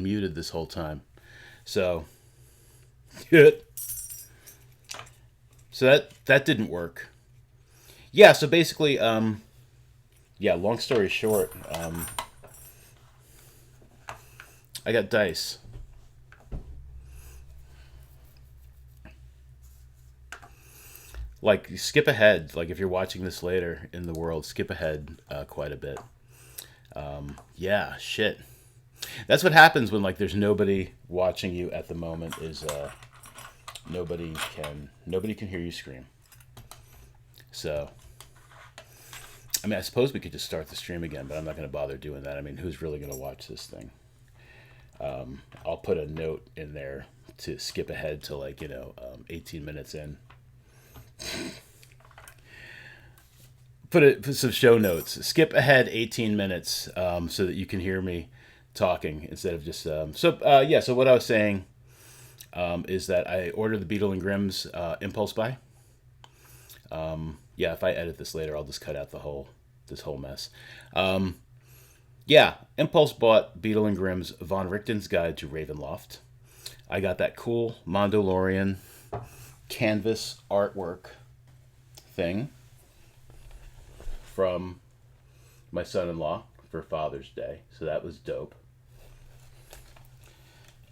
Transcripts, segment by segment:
muted this whole time. So, so that didn't work. Yeah. So basically, yeah. Long story short, I got dice. Like skip ahead. Like if you're watching this later in the world, skip ahead quite a bit. Yeah. Shit. That's what happens when like there's nobody watching you at the moment. Is nobody can hear you scream. So I mean, I suppose we could just start the stream again, but I'm not going to bother doing that. I mean, who's really going to watch this thing? I'll put a note in there to skip ahead to like 18 minutes in. Put some show notes. Skip ahead 18 minutes so that you can hear me talking instead of just. Yeah. So what I was saying is that I ordered the Beetle and Grimm's impulse buy. Yeah, if I edit this later, I'll just cut out this whole mess. Yeah, impulse bought Beetle and Grimm's Von Richten's Guide to Ravenloft. I got that cool Mondolorian canvas artwork thing from my son-in-law for Father's Day, so that was dope.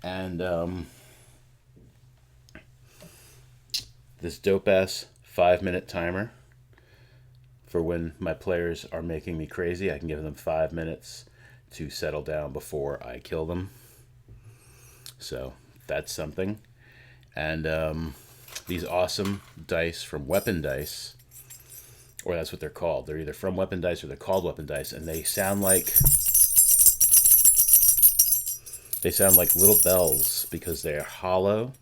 And this dope-ass 5-minute timer for when my players are making me crazy. I can give them 5 minutes to settle down before I kill them. So that's something. And these awesome dice from Weapon Dice, or that's what they're called. They're either from Weapon Dice or they're called Weapon Dice, and they sound like little bells because they are hollow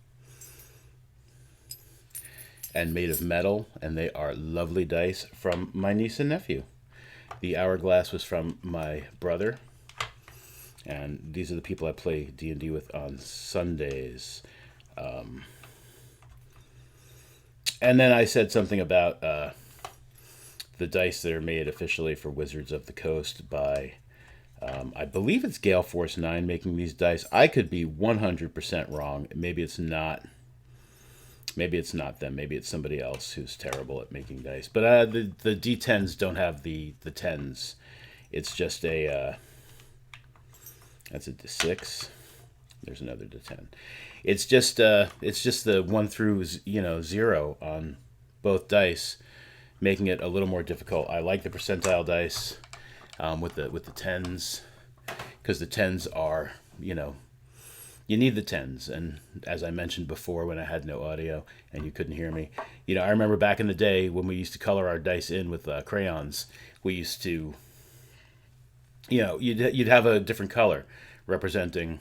and made of metal, and they are lovely dice from my niece and nephew. The hourglass was from my brother, and these are the people I play D&D with on Sundays. And then I said something about the dice that are made officially for Wizards of the Coast by, I believe it's Gale Force 9 making these dice. I could be 100% wrong. Maybe it's not. Maybe it's not them. Maybe it's somebody else who's terrible at making dice. But the D10s don't have the 10s. It's just a... that's a D6. There's another D10. It's just the 1 through 0 on both dice, making it a little more difficult. I like the percentile dice with the 10s, because the 10s are, you need the 10s. And as I mentioned before when I had no audio and you couldn't hear me, I remember back in the day when we used to color our dice in with crayons, we used to, you'd have a different color representing,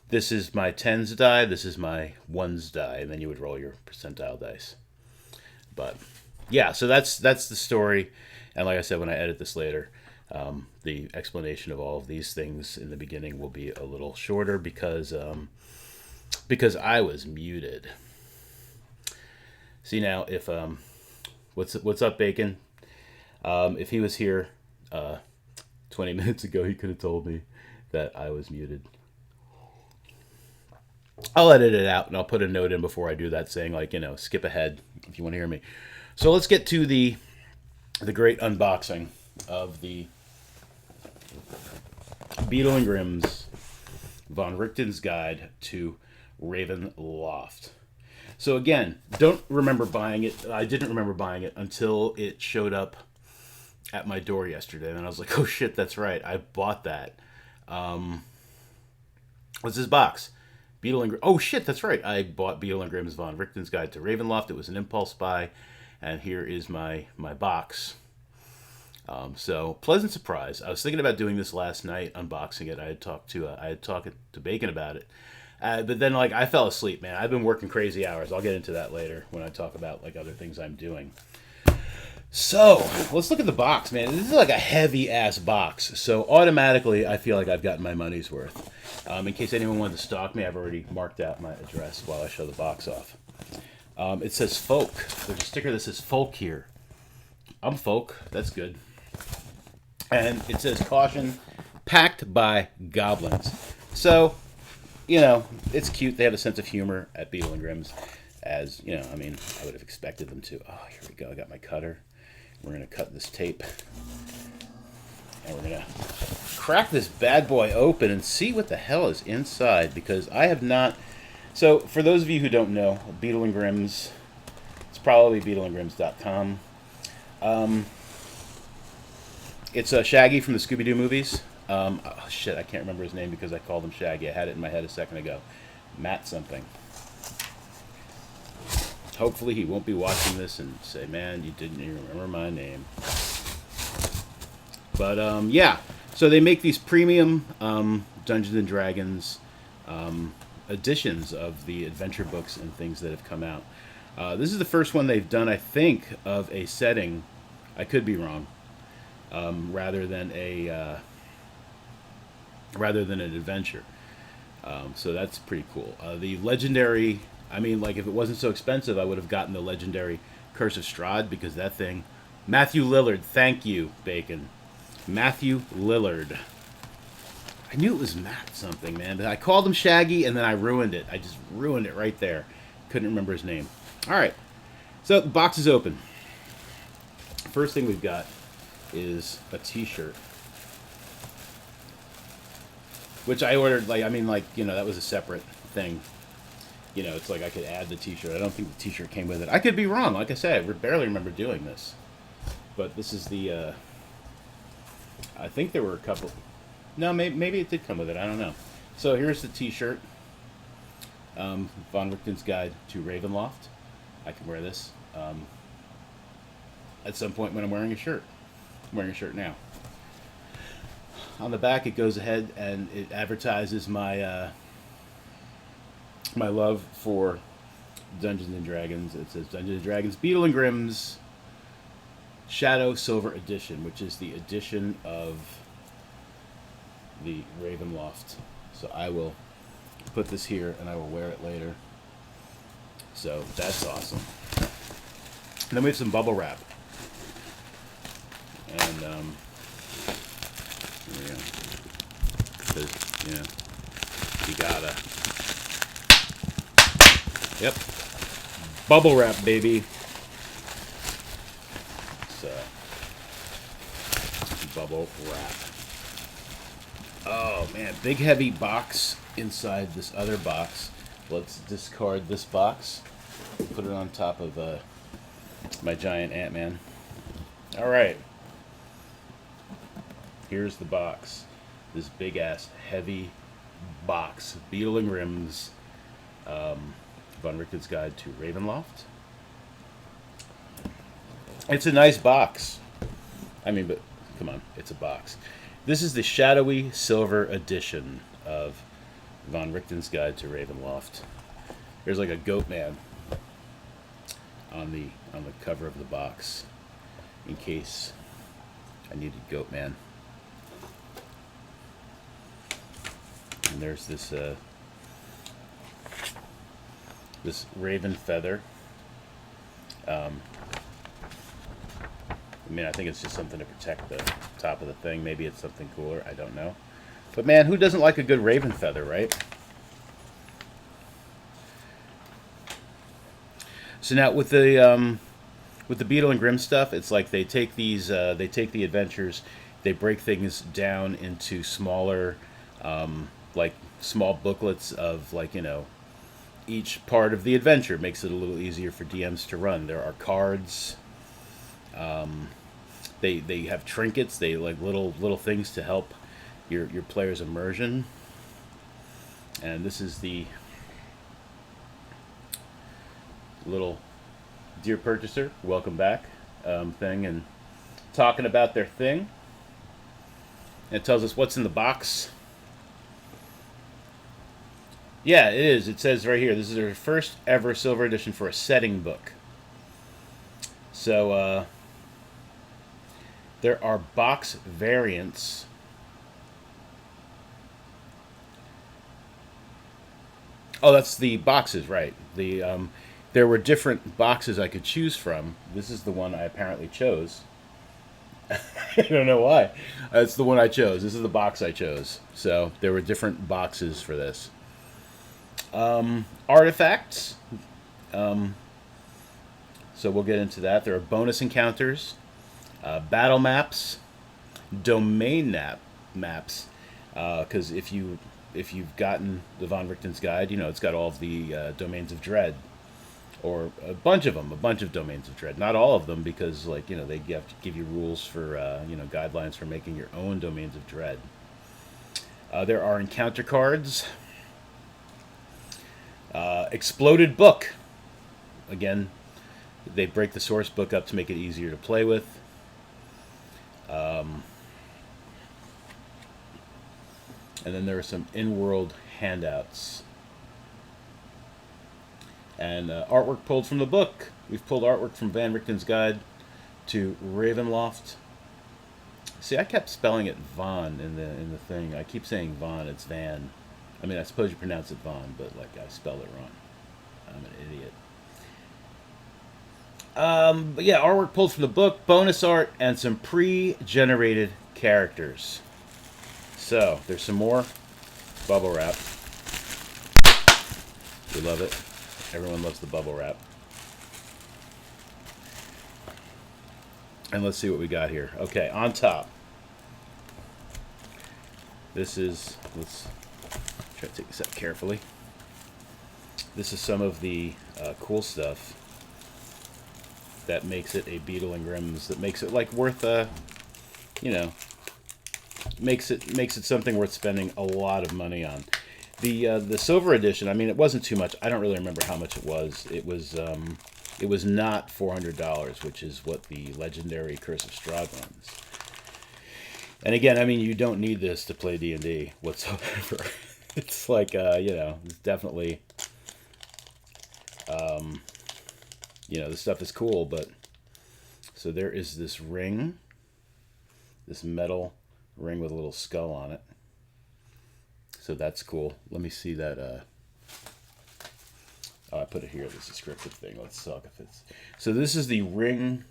this is my 10s die, this is my 1s die, and then you would roll your percentile dice. But yeah, so that's the story. And like I said, when I edit this later, the explanation of all of these things in the beginning will be a little shorter because I was muted. See now, if what's up, Bacon? If he was here 20 minutes ago, he could have told me that I was muted. I'll edit it out and I'll put a note in before I do that saying skip ahead if you want to hear me. So let's get to the great unboxing of the Beetle and Grimm's Von Richten's Guide to Ravenloft. So again, don't remember buying it. I didn't remember buying it until it showed up at my door yesterday, and I was like, oh shit, that's right, I bought that. What's this box? Beetle and Grimm. Oh shit, that's right, I bought Beetle and Grimm's Von Richten's Guide to Ravenloft. It was an impulse buy, and here is my box. So pleasant surprise. I was thinking about doing this last night, unboxing it. I had talked to Bacon about it, but then I fell asleep, man. I've been working crazy hours. I'll get into that later when I talk about other things I'm doing. So let's look at the box, man. This is like a heavy ass box. So automatically, I feel like I've gotten my money's worth. In case anyone wanted to stalk me, I've already marked out my address while I show the box off. It says folk. There's a sticker that says folk here. I'm folk. That's good. And it says caution, packed by goblins. So, it's cute. They have a sense of humor at Beetle and Grimm's, as, I mean, I would have expected them to. Oh, here we go. I got my cutter. We're going to cut this tape. And we're going to crack this bad boy open and see what the hell is inside, because I have not... So, for those of you who don't know, Beetle and Grimm's, it's probably beetleandgrimms.com. It's Shaggy from the Scooby-Doo movies. Oh, shit, I can't remember his name because I called him Shaggy. I had it in my head a second ago. Matt something. Hopefully he won't be watching this and say, man, you didn't even remember my name. But, yeah. So they make these premium Dungeons & Dragons editions of the adventure books and things that have come out. This is the first one they've done, I think, of a setting. I could be wrong. Rather than an adventure. So that's pretty cool. The legendary, I mean, like, if it wasn't so expensive, I would have gotten the legendary Curse of Strahd, because that thing... Matthew Lillard, thank you, Bacon. Matthew Lillard. I knew it was Matt something, man, but I called him Shaggy, and then I ruined it. I just ruined it right there. Couldn't remember his name. All right. So the box is open. First thing we've got is a t-shirt, which I ordered, that was a separate thing. It's like I could add the t-shirt. I don't think the t-shirt came with it. I could be wrong. Like I said, I barely remember doing this. But this is the, I think there were a couple. No, maybe it did come with it. I don't know. So here's the t-shirt. Von Richten's Guide to Ravenloft. I can wear this at some point when I'm wearing a shirt. I'm wearing a shirt now. On the back, it goes ahead and it advertises my my love for Dungeons and Dragons. It says Dungeons and Dragons Beetle and Grimm's Shadow Silver Edition, which is the edition of the Ravenloft. So I will put this here and I will wear it later. So that's awesome. And then we have some bubble wrap. And, here we go. Because, you gotta. Yep. Bubble wrap, baby. So, bubble wrap. Oh, man. Big, heavy box inside this other box. Let's discard this box. Put it on top of my giant Ant-Man. All right. Here's the box. This big-ass, heavy box. Beetle and Grimm's Von Richten's Guide to Ravenloft. It's a nice box. I mean, but come on, it's a box. This is the shadowy silver edition of Von Richten's Guide to Ravenloft. There's like a goat man on the cover of the box, in case I needed goat man. And there's this this raven feather. I think it's just something to protect the top of the thing. Maybe it's something cooler. I don't know. But man, who doesn't like a good raven feather, right? So now with the Beetle and Grimm stuff, it's like they take these, they take the adventures, they break things down into smaller, like small booklets of each part of the adventure. Makes it a little easier for DMs to run. There are cards. They have trinkets. They like little things to help your player's immersion. And this is the little dear purchaser, welcome back thing, and talking about their thing. And it tells us what's in the box. Yeah, it is. It says right here, this is their first ever silver edition for a setting book. So there are box variants. Oh, that's the boxes, right. There were different boxes I could choose from. This is the one I apparently chose. I don't know why. That's the one I chose. This is the box I chose. So there were different boxes for this. Artifacts. So we'll get into that. There are bonus encounters, battle maps, domain maps. Because if you've gotten the Von Richten's guide, it's got all of the domains of dread, or a bunch of them, a bunch of domains of dread. Not all of them, because they have to give you rules for guidelines for making your own domains of dread. There are encounter cards. Exploded book. Again, they break the source book up to make it easier to play with. And then there are some in-world handouts. And artwork pulled from the book. We've pulled artwork from Van Richten's Guide to Ravenloft. See, I kept spelling it Von in the thing. I keep saying Von. It's Van. I mean, I suppose you pronounce it Von, but I spelled it wrong. I'm an idiot. But yeah, artwork pulled from the book, bonus art, and some pre-generated characters. So there's some more bubble wrap. We love it. Everyone loves the bubble wrap. And let's see what we got here. Okay, on top. Let's try to take this out carefully. This is some of the cool stuff that makes it a Beetle and Grimm's, that makes it worth makes it something worth spending a lot of money on. The silver edition, I mean, it wasn't too much. I don't really remember how much it was. It was not $400, which is what the legendary Curse of Strahd runs. And again, I mean, you don't need this to play D&D whatsoever. It's it's definitely, this stuff is cool, but so there is this ring, this metal ring with a little skull on it. So that's cool. Let me see that. I put it here, this descriptive thing. Let's talk if it's. So this is the Ring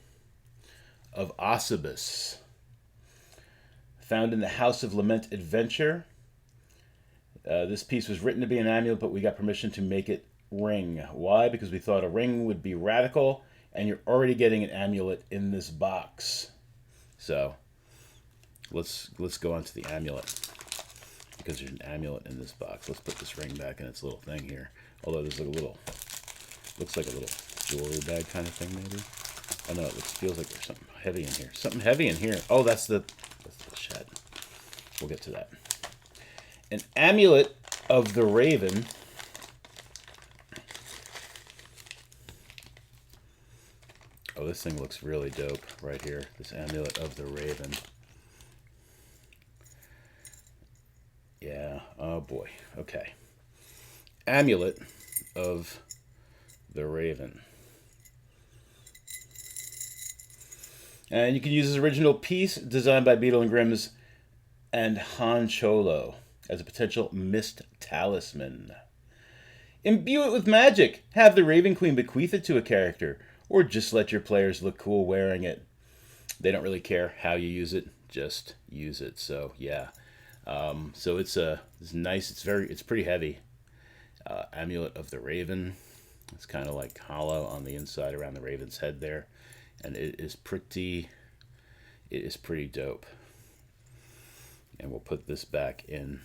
of Osibus, found in the House of Lament Adventure. This piece was written to be an amulet, but we got permission to make it ring. Why? Because we thought a ring would be radical, and you're already getting an amulet in this box. So let's go on to the amulet, because there's an amulet in this box. Let's put this ring back in its little thing here. Although there's looks like a little jewelry bag kind of thing, maybe. Oh no, feels like there's something heavy in here. Something heavy in here. Oh, that's the shed. We'll get to that. An amulet of the Raven. Oh, this thing looks really dope right here. This amulet of the Raven. Yeah. Oh boy. Okay. Amulet of the Raven. And you can use this original piece designed by Beetle and Grimm's and Han Cholo as a potential mist talisman. Imbue it with magic. Have the Raven Queen bequeath it to a character, or just let your players look cool wearing it. They don't really care how you use it, just use it. So yeah, so it's nice. It's pretty heavy. Amulet of the Raven. It's kind of like hollow on the inside around the Raven's head there, and it is pretty dope. And we'll put this back in.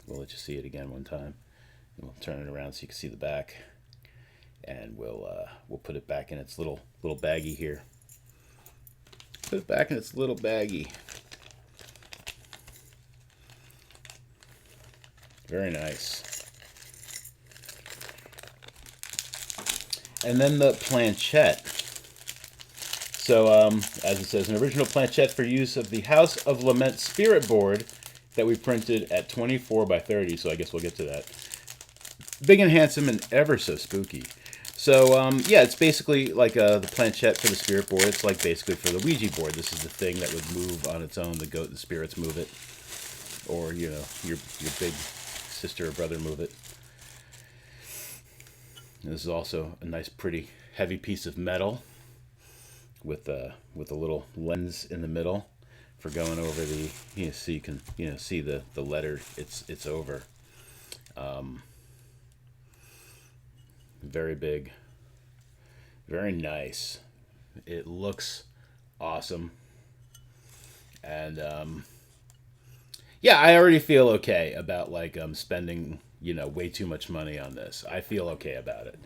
We'll let you see it again one time. And we'll turn it around so you can see the back, and we'll put it back in its little baggie here. Put it back in its little baggie. Very nice. And then the planchette. So, as it says, an original planchette for use of the House of Lament Spirit board that we printed at 24 by 30. So I guess we'll get to that. Big and handsome and ever so spooky. So, yeah, it's basically like the planchette for the spirit board. It's like basically for the Ouija board. This is the thing that would move on its own. The spirits move it. Or, your big sister or brother move it. And this is also a nice, pretty, heavy piece of metal with a little lens in the middle. for going over the, so you can, see the letter it's over. Very big, very nice. It looks awesome. And yeah, I already feel okay about like spending way too much money on this. I feel okay about it.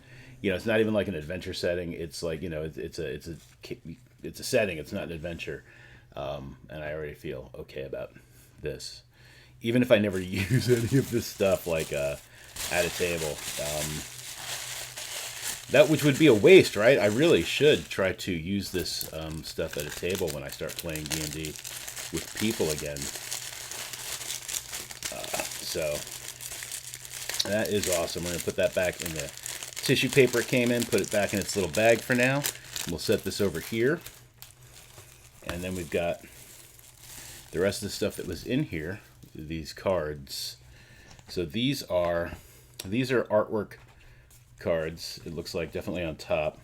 It's not even like an adventure setting. It's like it's a setting. It's not an adventure, and I already feel okay about this, even if I never use any of this stuff like at a table. That which would be a waste, right? I really should try to use this stuff at a table when I start playing D&D with people again. So that is awesome. We're going to put that back in the tissue paper it came in, put it back in its little bag for now. We'll set this over here. And then we've got the rest of the stuff that was in here, these cards. So these are artwork cards. It looks like definitely on top.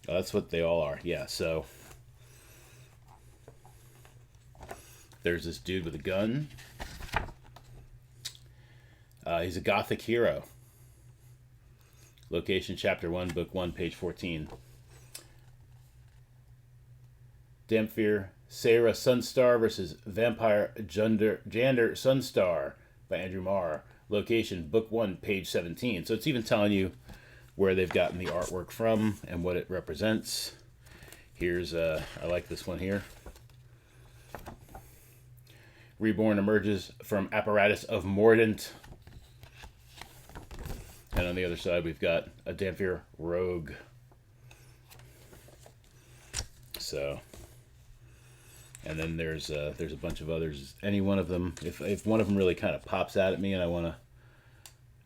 Oh, that's what they all are. Yeah, so there's this dude with a gun. He's a gothic hero. Location, chapter 1, book 1, page 14. Damphir Sarah Sunstar versus Vampire Jander Sunstar by Andrew Marr. Location, book 1, page 17. So it's even telling you where they've gotten the artwork from and what it represents. Here's, I like this one here. Reborn emerges from apparatus of Mordant. And on the other side, we've got a Damphir rogue. So, and then there's a bunch of others. Any one of them, if one of them really kind of pops out at me and I want to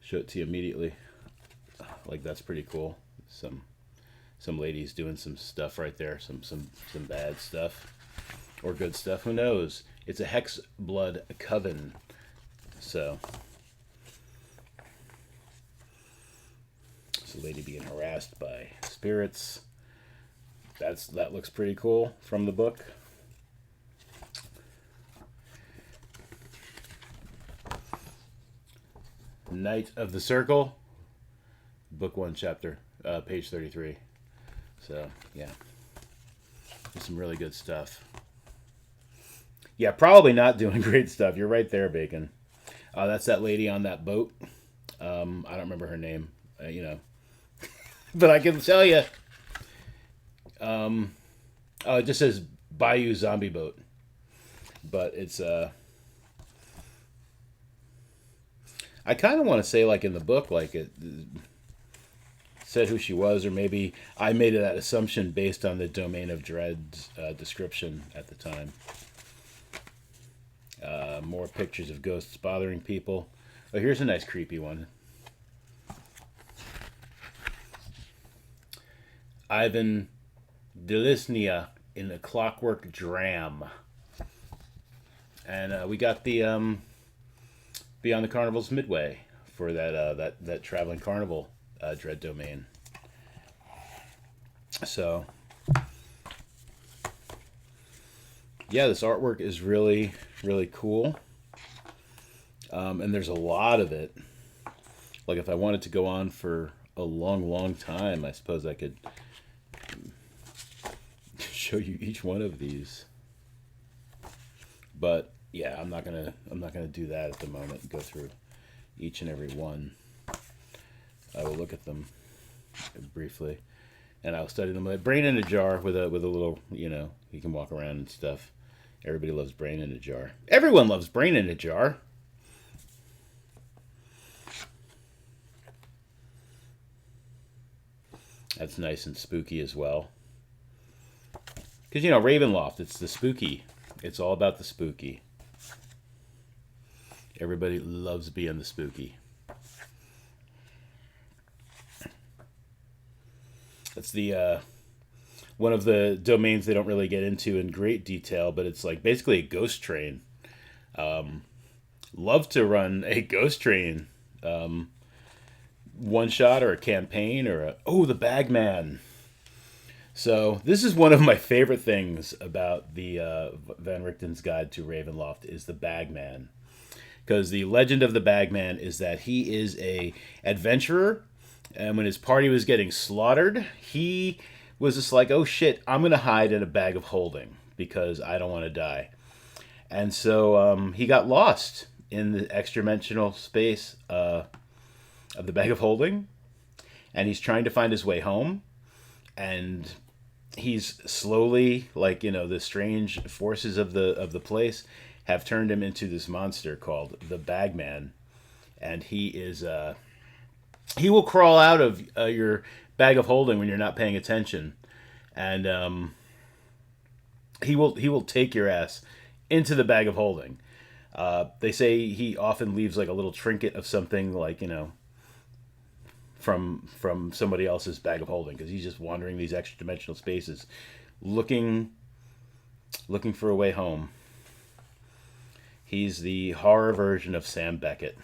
show it to you immediately, like that's pretty cool. Some ladies doing some stuff right there, some bad stuff or good stuff. Who knows? It's a hex blood coven. So. A lady being harassed by spirits. That looks pretty cool from the book. Knight of the Circle, book 1, chapter page 33. So yeah, there's some really good stuff. Yeah, probably not doing great stuff. You're right there, Bacon. That's that lady on that boat. I don't remember her name. But I can tell you, it just says Bayou Zombie Boat, but it's I kind of want to say like in the book, like it said who she was, or maybe I made that assumption based on the Domain of Dread's description at the time. More pictures of ghosts bothering people. Oh, here's a nice creepy one. Ivan Delisnia in the Clockwork Dram. And we got the Beyond the Carnival's Midway for that Traveling Carnival Dread Domain. So, yeah, this artwork is really, really cool. And there's a lot of it. Like if I wanted to go on for a long, long time, I suppose I could show you each one of these, but yeah, I'm not gonna do that at the moment. Go through each and every one. I will look at them briefly, and I'll study them. Like Brain in a Jar with a little, you can walk around and stuff. Everybody loves Brain in a Jar. Everyone loves Brain in a Jar. That's nice and spooky as well. Because, Ravenloft, it's the spooky. It's all about the spooky. Everybody loves being the spooky. That's the one of the domains they don't really get into in great detail, but it's like basically a ghost train. Love to run a ghost train. One shot or a campaign or the Bagman. So this is one of my favorite things about the Van Richten's Guide to Ravenloft is the Bagman, because the legend of the Bagman is that he is a adventurer, and when his party was getting slaughtered, he was just like, "Oh shit, I'm gonna hide in a bag of holding because I don't want to die." And so he got lost in the extra dimensional space of the bag of holding, and he's trying to find his way home, and he's slowly, like, the strange forces of the place have turned him into this monster called the Bagman, and he will crawl out of your bag of holding when you're not paying attention, and he will take your ass into the bag of holding. They say he often leaves like a little trinket of something, like, from somebody else's bag of holding, because he's just wandering these extra dimensional spaces, looking for a way home. He's the horror version of Sam Beckett.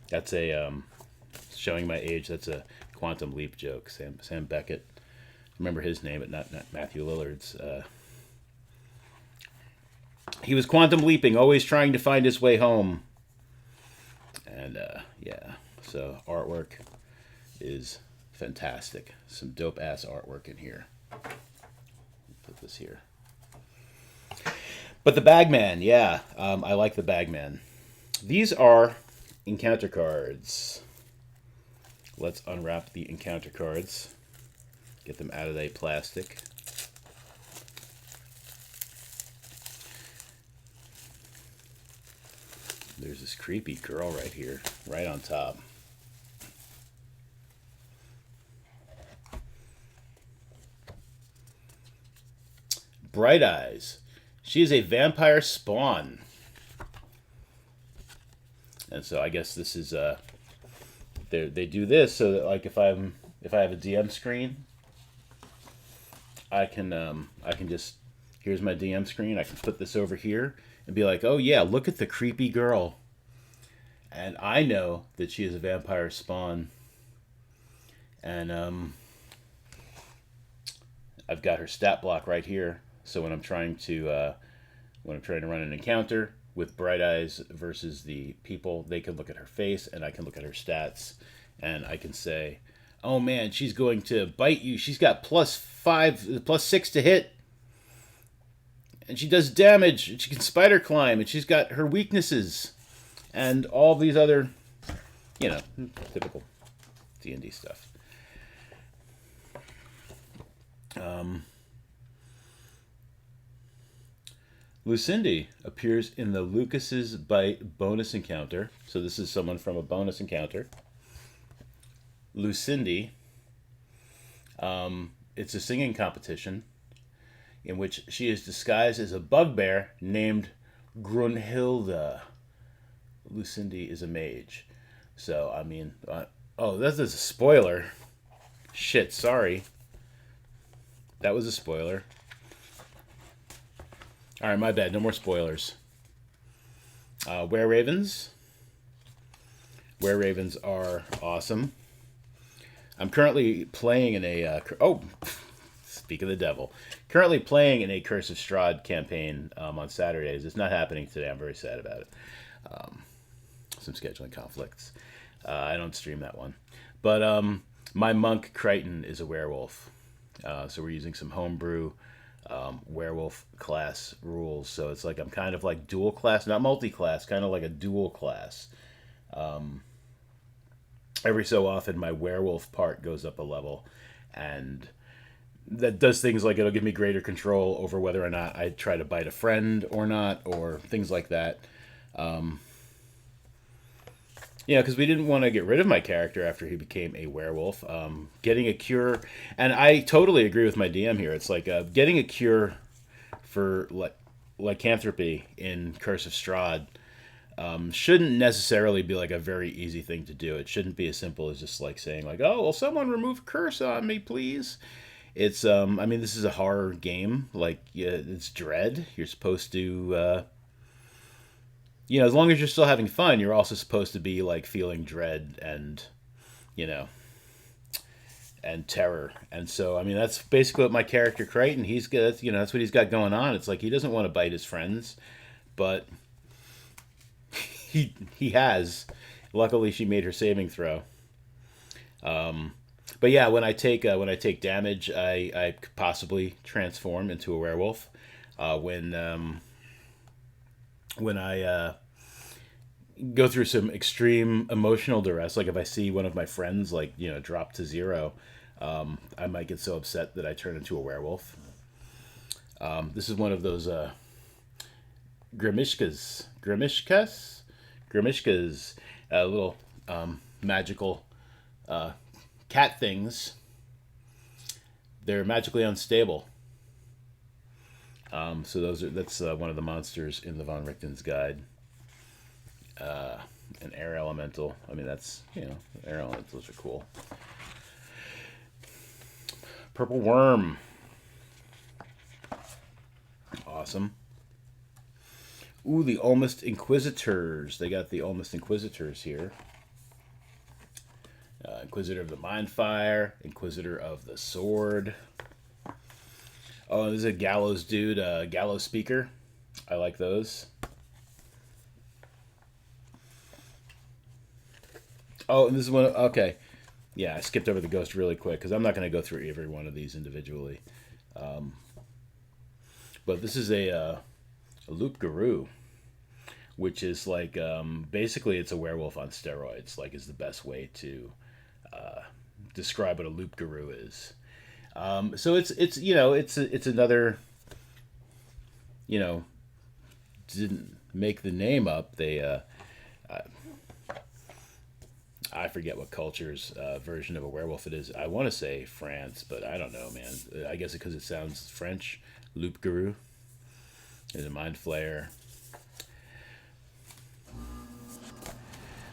That's a showing my age. That's a Quantum Leap joke. Sam Beckett. Remember his name, but not Matthew Lillard's. He was quantum leaping, always trying to find his way home. And yeah, so artwork is fantastic. Some dope ass artwork in here. Put this here. But the Bagman, yeah, I like the Bagman. These are encounter cards. Let's unwrap the encounter cards. Get them out of the plastic. There's this creepy girl right here, right on top. Bright Eyes. She is a vampire spawn. And so I guess this is they do this so that, like, if I have a DM screen, I can just, here's my DM screen. I can put this over here and be like, "Oh yeah, look at the creepy girl." And I know that she is a vampire spawn. And I've got her stat block right here. So when I'm trying to run an encounter with Bright Eyes versus the people, they can look at her face and I can look at her stats, and I can say, "Oh man, she's going to bite you. She's got +6 to hit, and she does damage, and she can spider climb, and she's got her weaknesses," and all these other, typical D&D stuff. Lucindy appears in the Lucas's Bite bonus encounter. So this is someone from a bonus encounter. Lucindy. It's a singing competition in which she is disguised as a bugbear named Grunhilda. Lucindy is a mage. So, I mean, that's a spoiler. Shit, sorry. That was a spoiler. Alright, my bad. No more spoilers. Were-Ravens. Were-Ravens are awesome. I'm currently playing in a... speak of the devil. Currently playing in a Curse of Strahd campaign on Saturdays. It's not happening today. I'm very sad about it. Some scheduling conflicts. I don't stream that one. But my monk, Crichton, is a werewolf. So we're using some homebrew werewolf class rules. So it's like I'm kind of like dual class, not multi-class, kind of like a dual class. Every so often my werewolf part goes up a level, and that does things like it'll give me greater control over whether or not I try to bite a friend or not, or things like that. Because we didn't want to get rid of my character after he became a werewolf. Getting a cure, and I totally agree with my DM here. It's like getting a cure for lycanthropy in Curse of Strahd shouldn't necessarily be like a very easy thing to do. It shouldn't be as simple as just like saying like, "Oh, will someone remove a curse on me, please?" It's I mean, this is a horror game. Like, it's dread. You're supposed to. As long as you're still having fun, you're also supposed to be like feeling dread and, and terror. And so, I mean, that's basically what my character Crichton, he's got, that's what he's got going on. It's like he doesn't want to bite his friends, but he has. Luckily, she made her saving throw. But yeah, when I take damage, I could possibly transform into a werewolf. When I go through some extreme emotional duress, like if I see one of my friends like drop to zero, I might get so upset that I turn into a werewolf. This is one of those grimishkas, little magical cat things. They're magically unstable. So that's one of the monsters in the Von Richten's guide. An air elemental. I mean, that's air elementals are cool. Purple worm. Awesome. Ooh, the Almost Inquisitors. They got the Almost Inquisitors here. Inquisitor of the Mindfire, Inquisitor of the Sword. Oh, this is a gallows dude, gallows speaker. I like those. Oh, and this is one. Okay, yeah, I skipped over the ghost really quick because I'm not going to go through every one of these individually. But this is a loup garou, which is like basically it's a werewolf on steroids. Like is the best way to describe what a loup garou is. So it's another didn't make the name up. They I forget what culture's version of a werewolf it is. I want to say France, but I don't know, man. I guess because it sounds French. Loup garou. There's a mind flayer.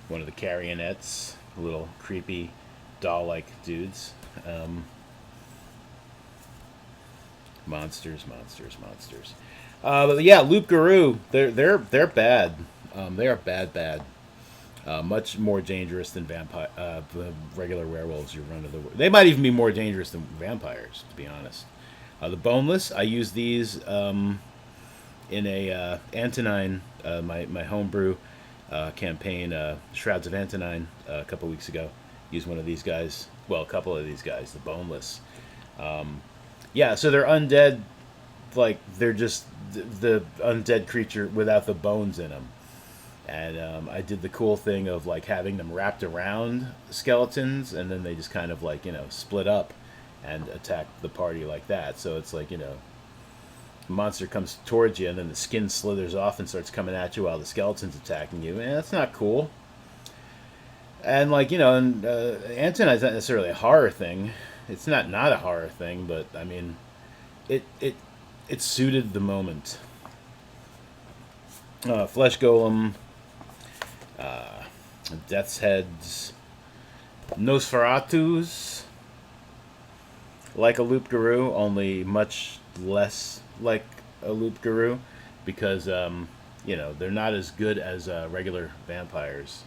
One of the carrionettes, little creepy doll-like dudes. Monsters. But yeah, loup garou. They're bad. They are bad. Much more dangerous than the regular werewolves you run into the. They might even be more dangerous than vampires, to be honest. The boneless, I use these in a Antonine, my homebrew campaign, Shrouds of Antonine, a couple weeks ago. Used one of these guys. Well, a couple of these guys, the boneless. Yeah, so they're undead. Like they're just the undead creature without the bones in them. And I did the cool thing of like having them wrapped around skeletons, and then they just kind of like split up and attack the party like that. So it's like the monster comes towards you, and then the skin slithers off and starts coming at you while the skeleton's attacking you. And that's not cool. And like and Antonine's not necessarily a horror thing. It's not a horror thing, but I mean, it suited the moment. Flesh golem. Death's Heads, Nosferatus, like a loup garou, only much less like a loup garou, because they're not as good as regular vampires.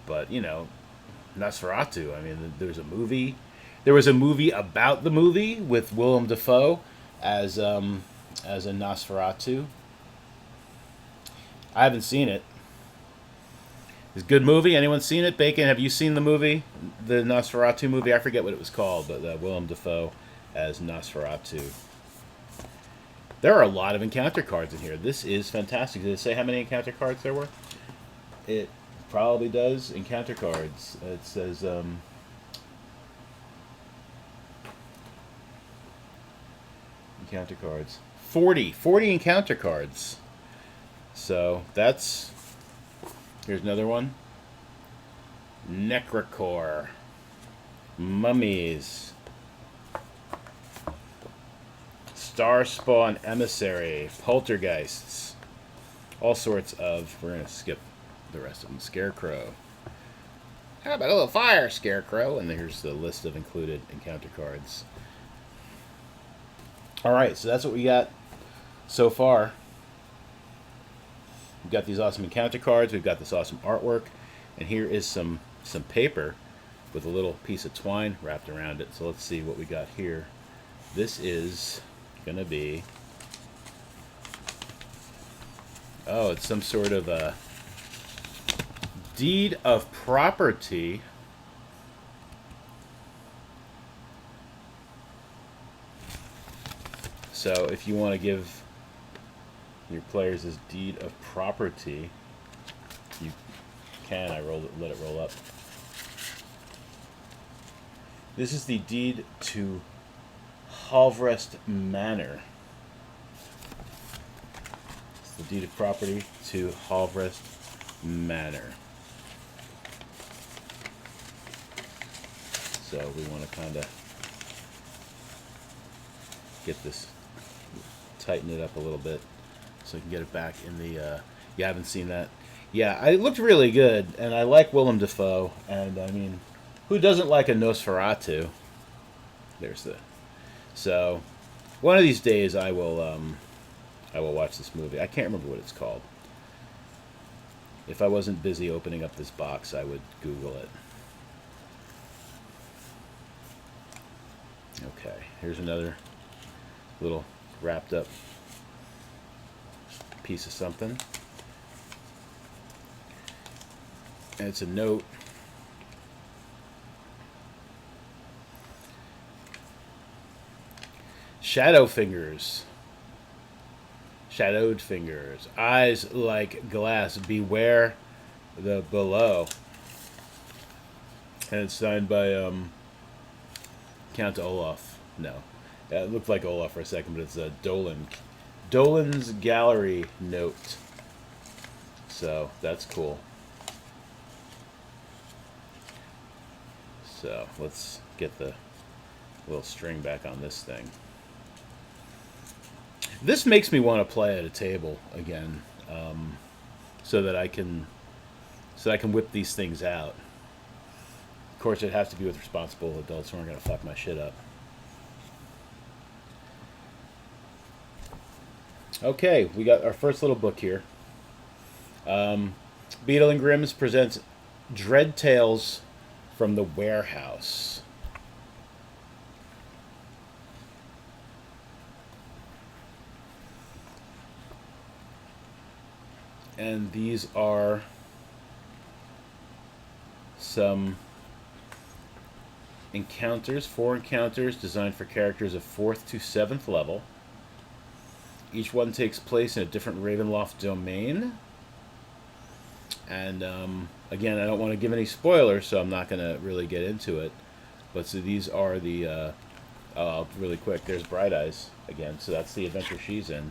But Nosferatu. I mean, there's a movie. There was a movie about the movie with Willem Dafoe as a Nosferatu. I haven't seen it. It's a good movie. Anyone seen it? Bacon, have you seen the movie? The Nosferatu movie? I forget what it was called, but Willem Dafoe as Nosferatu. There are a lot of encounter cards in here. This is fantastic. Did it say how many encounter cards there were? It probably does. Encounter cards. It says... encounter cards. 40 encounter cards. So that's... Here's another one. Necrocore. Mummies. Starspawn Emissary. Poltergeists. All sorts of... We're going to skip the rest of them. Scarecrow. How about a little fire, Scarecrow? And here's the list of included encounter cards. Alright, so that's what we got so far. We've got these awesome encounter cards. We've got this awesome artwork. And here is some paper with a little piece of twine wrapped around it. So let's see what we got here. This is going to be... Oh, it's some sort of a deed of property. So if you want to give your players this deed of property, you can. Let it roll up. This is the deed to Halvrest Manor. It's the deed of property to Halvrest Manor. So we want to kind of get this, tighten it up a little bit so I can get it back in the... you haven't seen that? Yeah, it looked really good, and I like Willem Dafoe, and I mean, who doesn't like a Nosferatu? There's the... So, one of these days I will watch this movie. I can't remember what it's called. If I wasn't busy opening up this box, I would Google it. Okay, here's another little wrapped up piece of something. And it's a note. Shadow fingers. Shadowed fingers. Eyes like glass. Beware the below. And it's signed by Count Olaf. No. It looked like Olaf for a second, but it's a Dolan. Dolan's Gallery note. So, that's cool. So, let's get the little string back on this thing. This makes me want to play at a table again, so that I can whip these things out. Of course, it has to be with responsible adults who aren't going to fuck my shit up. Okay, we got our first little book here. Beadle and Grimm's presents Dread Tales from the Warehouse. And these are some encounters, 4 encounters designed for characters of 4th to 7th level. Each one takes place in a different Ravenloft domain. And again, I don't want to give any spoilers, so I'm not going to really get into it. But so these are the, really quick, there's Bright Eyes again. So that's the adventure she's in.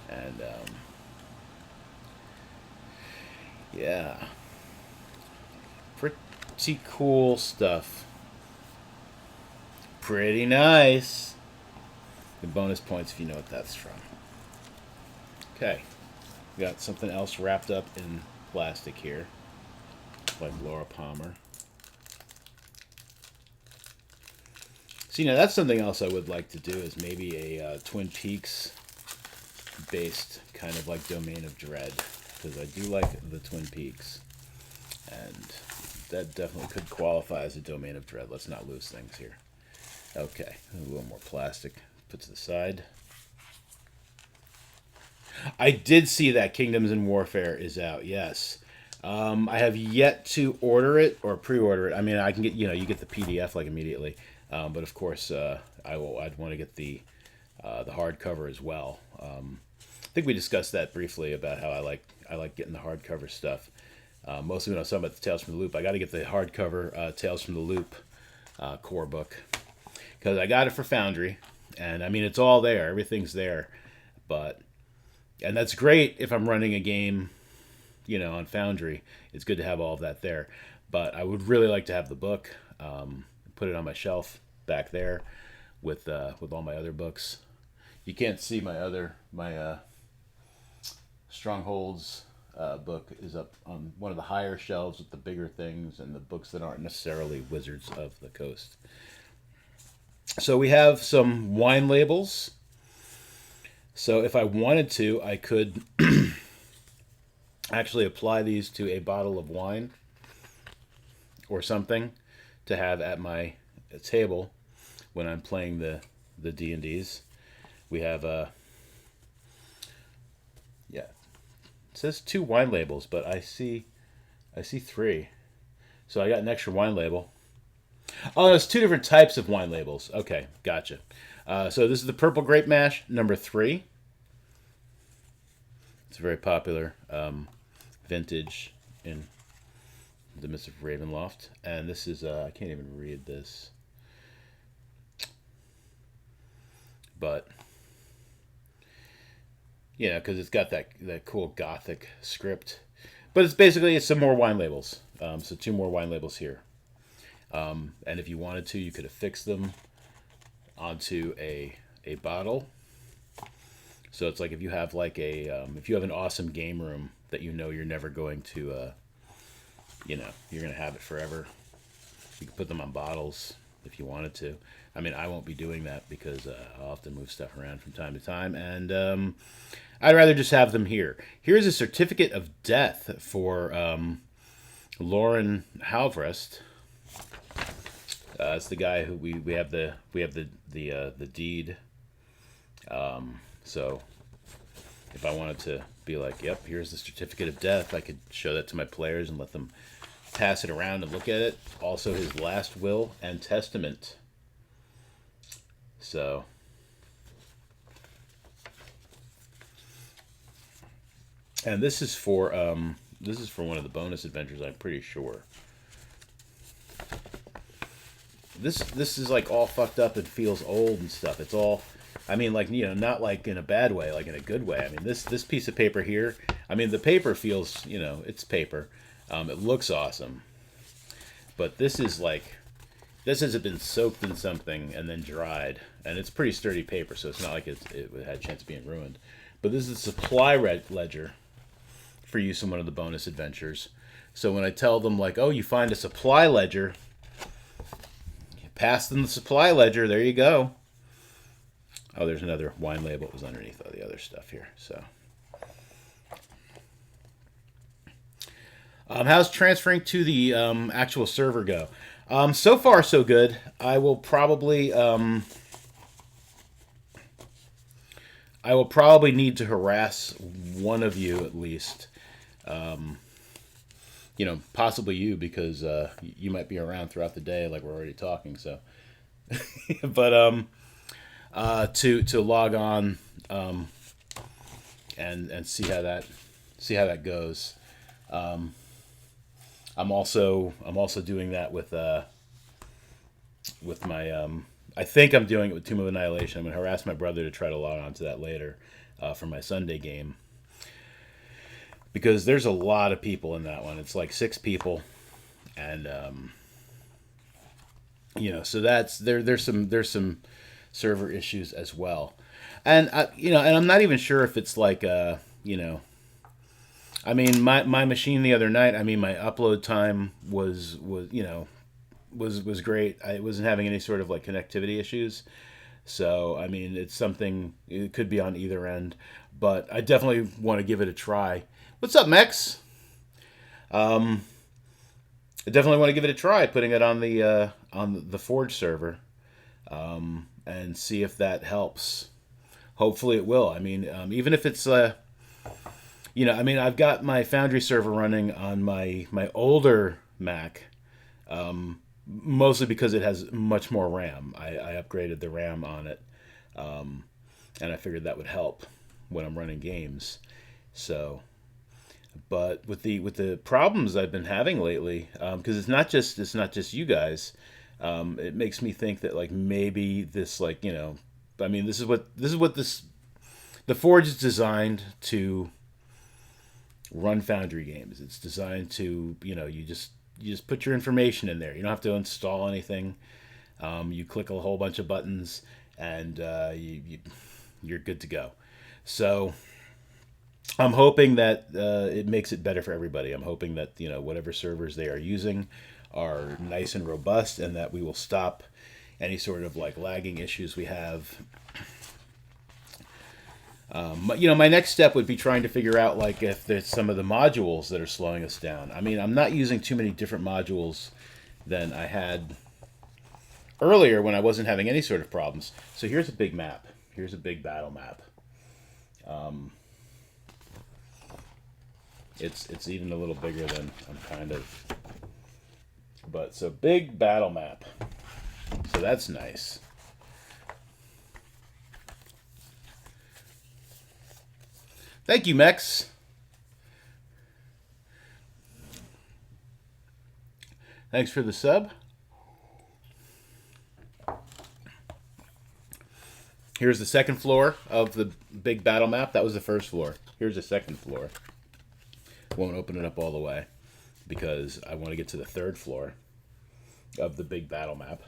And, yeah. Pretty cool stuff. Pretty nice. The bonus points if you know what that's from. Okay. We got something else wrapped up in plastic here. Like Laura Palmer. See, now that's something else I would like to do, is maybe a Twin Peaks based kind of like Domain of Dread, because I do like the Twin Peaks, and that definitely could qualify as a Domain of Dread. Let's not lose things here. Okay, a little more plastic put to the side. I did see that Kingdoms in Warfare is out. Yes, I have yet to order it or pre-order it. I mean, I can get, you get the PDF like immediately, but of course I'd want to get the hardcover as well. I think we discussed that briefly about how I like getting the hardcover stuff. Mostly when I was talking about the Tales from the Loop. I got to get the hardcover Tales from the Loop core book, because I got it for Foundry, and I mean it's all there, everything's there, and that's great if I'm running a game, on Foundry. It's good to have all of that there, but I would really like to have the book, put it on my shelf back there with all my other books. You can't see my Strongholds book is up on one of the higher shelves with the bigger things and the books that aren't necessarily Wizards of the Coast. So we have some wine labels. So if I wanted to, I could actually apply these to a bottle of wine or something to have at my table when I'm playing the D&Ds. We have yeah, it says 2 wine labels, but I see 3. So I got an extra wine label. Oh, there's 2 different types of wine labels. Okay, gotcha. So this is the Purple Grape Mash number 3. It's a very popular vintage in the midst of Ravenloft, and this is I can't even read this, but because it's got that cool gothic script. But it's some more wine labels. So 2 more wine labels here. And if you wanted to, you could affix them onto a bottle. So it's like if you have if you have an awesome game room that you're never going to, you're going to have it forever. You could put them on bottles if you wanted to. I mean, I won't be doing that because I'll have to move stuff around from time to time, and I'd rather just have them here. Here's a certificate of death for Lauren Halvrest. It's the guy who we have the deed. So if I wanted to be like, yep, here's the certificate of death, I could show that to my players and let them pass it around and look at it. Also, his last will and testament. So, and this is for one of the bonus adventures, I'm pretty sure. This is like all fucked up and feels old and stuff. It's all, I mean, like, not like in a bad way, like in a good way. I mean, this piece of paper here, I mean, the paper feels, it's paper. It looks awesome. But this hasn't been soaked in something and then dried. And it's pretty sturdy paper, so it's not like it had a chance of being ruined. But this is a supply ledger for use in one of the bonus adventures. So when I tell them, like, oh, you find a supply ledger, pass them the supply ledger, there you go. Oh, there's another wine label. It was underneath all the other stuff here. So, how's transferring to the actual server go? So far, so good. I will probably need to harass one of you at least. Possibly you, because you might be around throughout the day, like we're already talking. So, but to log on and see how that goes. I'm also doing that with my I think I'm doing it with Tomb of Annihilation. I'm gonna harass my brother to try to log on to that later for my Sunday game, because there's a lot of people in that one. It's like 6 people, and so there's some server issues as well, and and I'm not even sure if it's like I mean, my machine the other night, I mean, my upload time was great. I wasn't having any sort of like connectivity issues. So, I mean, it's something, it could be on either end, but I definitely want to give it a try. What's up, Mex? I definitely want to give it a try, putting it on the Forge server, and see if that helps. Hopefully it will. I mean, even if it's I mean, I've got my Foundry server running on my older Mac, mostly because it has much more RAM. I upgraded the RAM on it, and I figured that would help when I'm running games. So, but with the problems I've been having lately, because it's not just you guys, it makes me think that like maybe this I mean, this is what the Forge is designed to run Foundry games. It's designed to, you just put your information in there. You don't have to install anything. You click a whole bunch of buttons, and you're good to go. So I'm hoping that it makes it better for everybody. I'm hoping that whatever servers they are using are nice and robust, and that we will stop any sort of like lagging issues we have. My next step would be trying to figure out like if there's some of the modules that are slowing us down. I mean, I'm not using too many different modules than I had earlier when I wasn't having any sort of problems. So here's a big map. Here's a big battle map. It's even a little bigger than I'm kind of. But so big battle map. So that's nice. Thank you, Mex. Thanks for the sub. Here's the second floor of the big battle map. That was the first floor. Here's the second floor. Won't open it up all the way because I want to get to the third floor of the big battle map.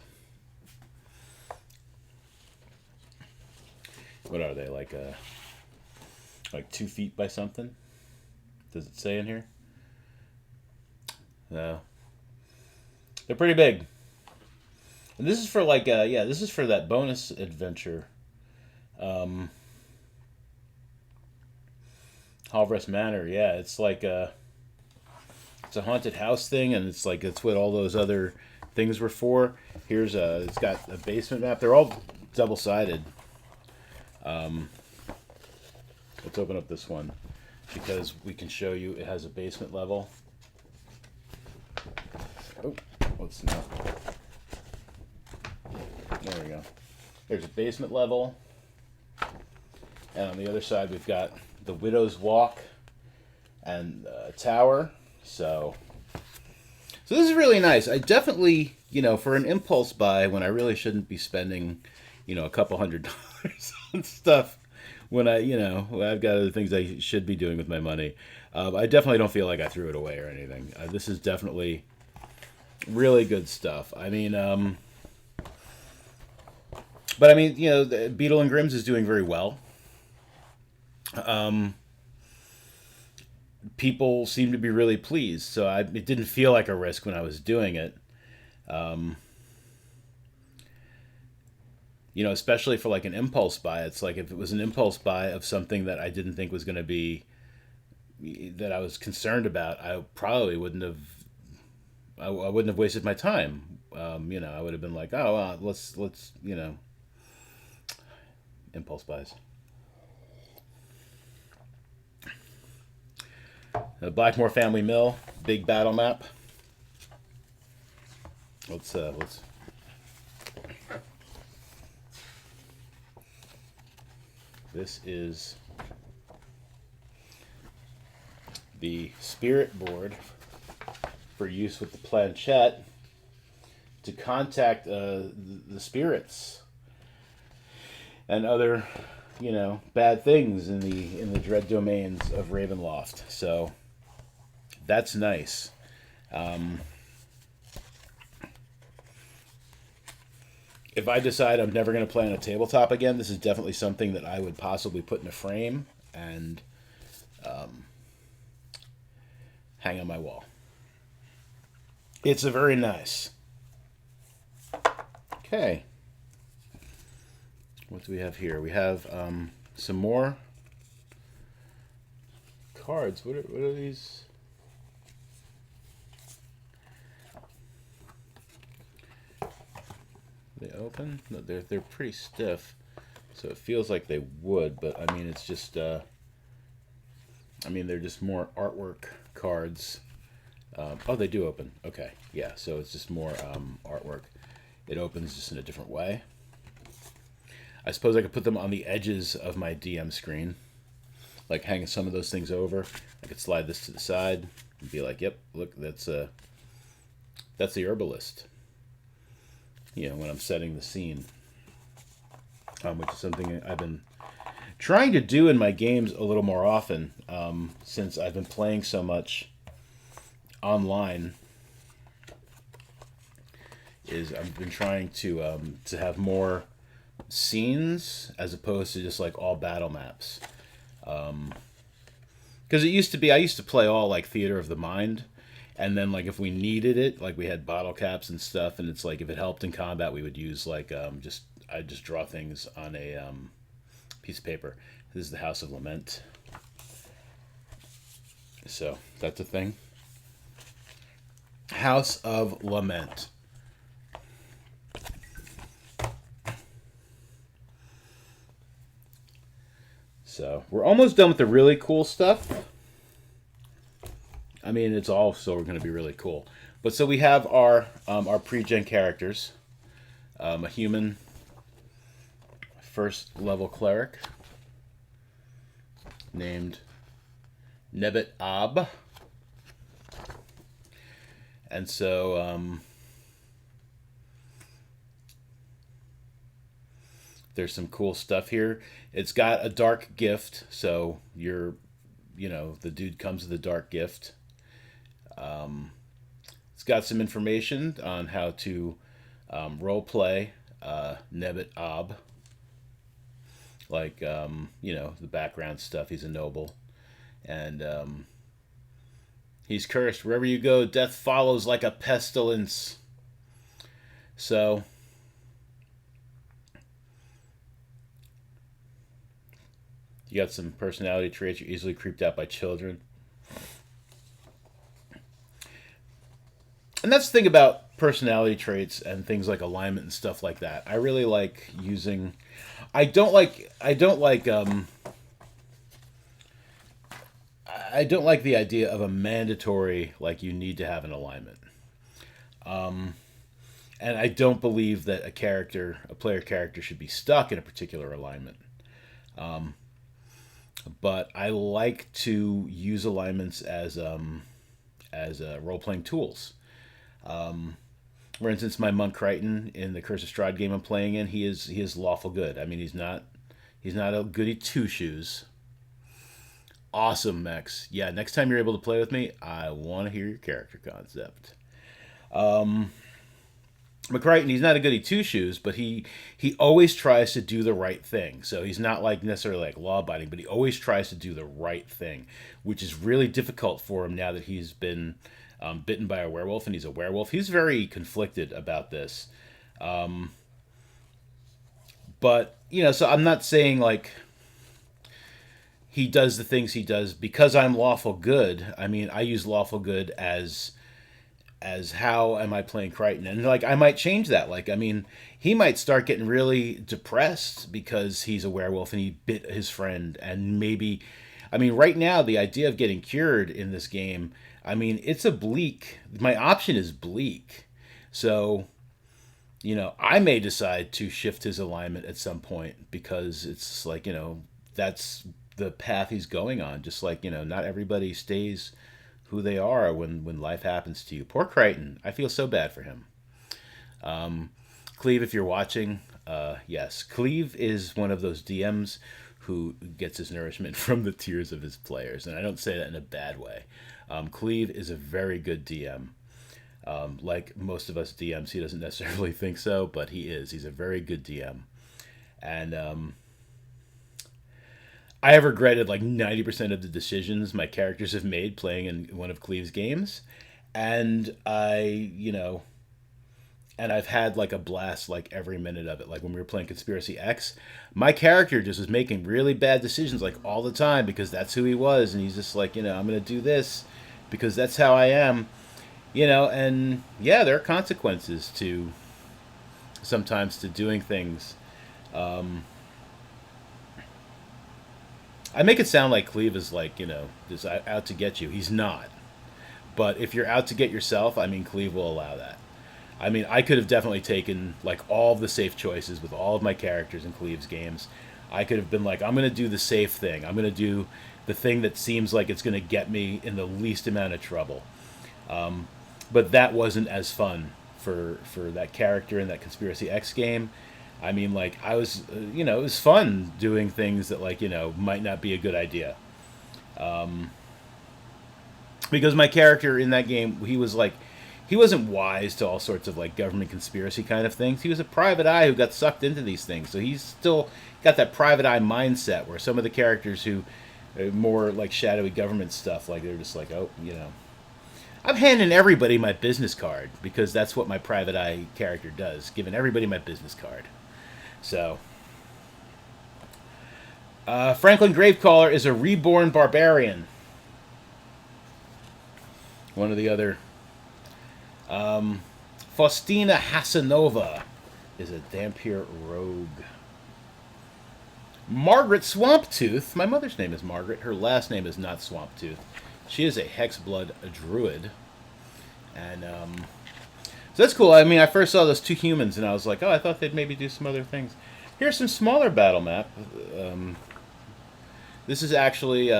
What are they, like 2 feet by something? Does it say in here? No. They're pretty big. And this is for this is for that bonus adventure. Halvrest Manor, yeah, it's like it's a haunted house thing, and it's like it's what all those other things were for. Here's it's got a basement map. They're all double sided. Let's open up this one because we can show you it has a basement level. Oh, let's not. There we go. There's a basement level, and on the other side we've got the Widow's Walk and tower. So this is really nice. I definitely, for an impulse buy when I really shouldn't be spending, a couple $100 on stuff when I've got other things I should be doing with my money. I definitely don't feel like I threw it away or anything. This is definitely really good stuff. I mean, but I mean, the Beetle and Grimm's is doing very well. People seem to be really pleased, so it didn't feel like a risk when I was doing it. Especially for like an impulse buy. It's like if it was an impulse buy of something that I didn't think was going to be, that I was concerned about, I probably wouldn't have. I wouldn't have wasted my time. I would have been like, oh, let's impulse buys. The Blackmore Family Mill, big battle map. Let's. This is the spirit board for use with the planchette to contact the spirits and other, bad things in the dread domains of Ravenloft. So that's nice. If I decide I'm never going to play on a tabletop again, this is definitely something that I would possibly put in a frame and hang on my wall. It's a very nice. Okay. What do we have here? We have some more cards. What are these? They open? No, they're pretty stiff, so it feels like they would. But I mean, it's just they're just more artwork cards. Oh, they do open. Okay, yeah. So it's just more artwork. It opens just in a different way. I suppose I could put them on the edges of my DM screen, like hang some of those things over. I could slide this to the side and be like, "Yep, look, that's the herbalist." When I'm setting the scene, which is something I've been trying to do in my games a little more often, since I've been playing so much online. I've been trying to have more scenes as opposed to just like all battle maps. Because it used to be, I used to play all like Theater of the Mind. And then, like, if we needed it, like, we had bottle caps and stuff, and it's like, if it helped in combat, we would use, like, I'd just draw things on a piece of paper. This is the House of Lament. So, that's a thing. House of Lament. So we're almost done with the really cool stuff. I mean, it's all still going to be really cool. But so we have our pre-gen characters. A human first level cleric named Nebet Ab. And so there's some cool stuff here. It's got a dark gift, so the dude comes with a dark gift. It's got some information on how to role play Nebet Ab, like the background stuff. He's a noble, and he's cursed. Wherever you go, death follows like a pestilence. So you got some personality traits. You're easily creeped out by children. And that's the thing about personality traits and things like alignment and stuff like that. I really like using. I don't like. I don't like the idea of a mandatory, like, you need to have an alignment. And I don't believe that a player character, should be stuck in a particular alignment. But I like to use alignments as role playing tools. For instance, my monk Richten in the Curse of Strahd game I'm playing in, he is lawful good. I mean, he's not a goody two shoes. Awesome, Mex. Yeah, next time you're able to play with me, I want to hear your character concept. McCrighton, he's not a goody two shoes, but he always tries to do the right thing. So he's not like necessarily like law abiding, but he always tries to do the right thing, which is really difficult for him now that he's been bitten by a werewolf, and he's a werewolf. He's very conflicted about this. But so I'm not saying like he does the things he does because I'm lawful good. I mean, I use lawful good as how am I playing Crichton, and like I might change that. Like, I mean, he might start getting really depressed because he's a werewolf and he bit his friend, and maybe, I mean, right now the idea of getting cured in this game, I mean, it's a bleak. My option is bleak, so I may decide to shift his alignment at some point because it's like that's the path he's going on. Just like not everybody stays who they are when life happens to you. Poor Crichton. I feel so bad for him. Cleve, if you're watching, yes, Cleve is one of those DMs who gets his nourishment from the tears of his players, and I don't say that in a bad way. Cleve is a very good DM. Like most of us DMs, he doesn't necessarily think so, but he is. He's a very good DM. And I have regretted like 90% of the decisions my characters have made playing in one of Cleve's games. And and I've had like a blast like every minute of it. Like when we were playing Conspiracy X, my character just was making really bad decisions like all the time because that's who he was. And he's just like, I'm going to do this because that's how I am. And yeah, there are consequences to sometimes to doing things. I make it sound like Cleve is like, just out to get you. He's not. But if you're out to get yourself, I mean, Cleve will allow that. I mean, I could have definitely taken like all of the safe choices with all of my characters in Cleve's games. I could have been like, I'm going to do the safe thing. I'm going to do the thing that seems like it's going to get me in the least amount of trouble. But that wasn't as fun for that character in that Conspiracy X game. I mean, like, I was, it was fun doing things that, like, might not be a good idea. Because my character in that game, he wasn't wise to all sorts of, like, government conspiracy kind of things. He was a private eye who got sucked into these things. So he's still got that private eye mindset where some of the characters who are more, like, shadowy government stuff, like, they're just like, oh, I'm handing everybody my business card because that's what my private eye character does, giving everybody my business card. So, Franklin Gravecaller is a reborn barbarian. One of the other Faustina Hasanova is a Dampier rogue. Margaret Swamptooth. My mother's name is Margaret. Her last name is not Swamptooth. She is a Hexblood druid. And so that's cool. I mean, I first saw those two humans, and I was like, oh, I thought they'd maybe do some other things. Here's some smaller battle map. This is actually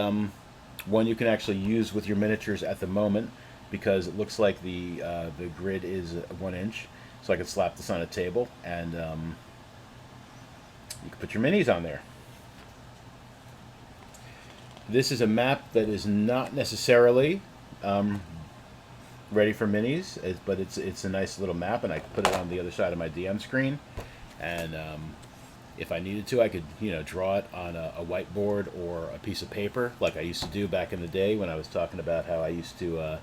one you can actually use with your miniatures at the moment, because it looks like the grid is 1 inch. So I can slap this on a table, and you can put your minis on there. This is a map that is not necessarily ready for minis, but it's a nice little map, and I can put it on the other side of my DM screen. And if I needed to, I could draw it on a whiteboard or a piece of paper, like I used to do back in the day when I was talking about how I used to,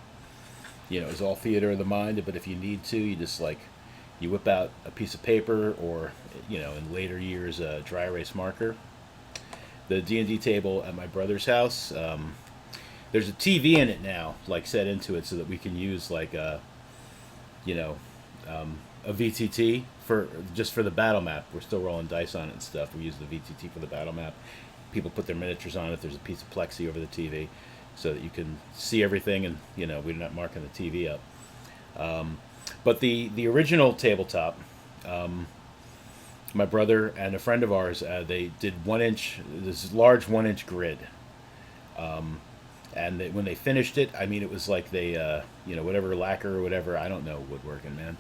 it was all theater of the mind. But if you need to, you just you whip out a piece of paper, or in later years a dry erase marker. The D&D table at my brother's house, there's a TV in it now, set into it, so that we can use a VTT for the battle map. We're still rolling dice on it and stuff. We use the VTT for the battle map. People put their miniatures on it. There's a piece of plexi over the TV, so that you can see everything, and we're not marking the TV up. But the original tabletop, my brother and a friend of ours, they did 1 inch, this large 1 inch grid. And when they finished it, I mean, it was like they, whatever lacquer or whatever, I don't know woodworking, man.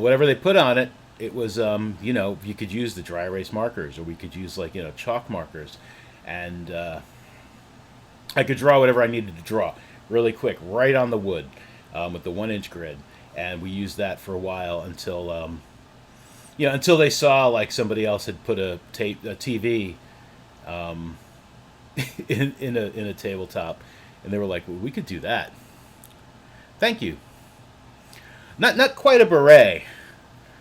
Whatever they put on it, it was, you could use the dry erase markers, or we could use chalk markers. And I could draw whatever I needed to draw really quick, right on the wood, with the 1 inch grid. And we used that for a while until, until they saw somebody else had put a TV in a tabletop, and they were like, well, we could do that. Thank you. Not quite a beret,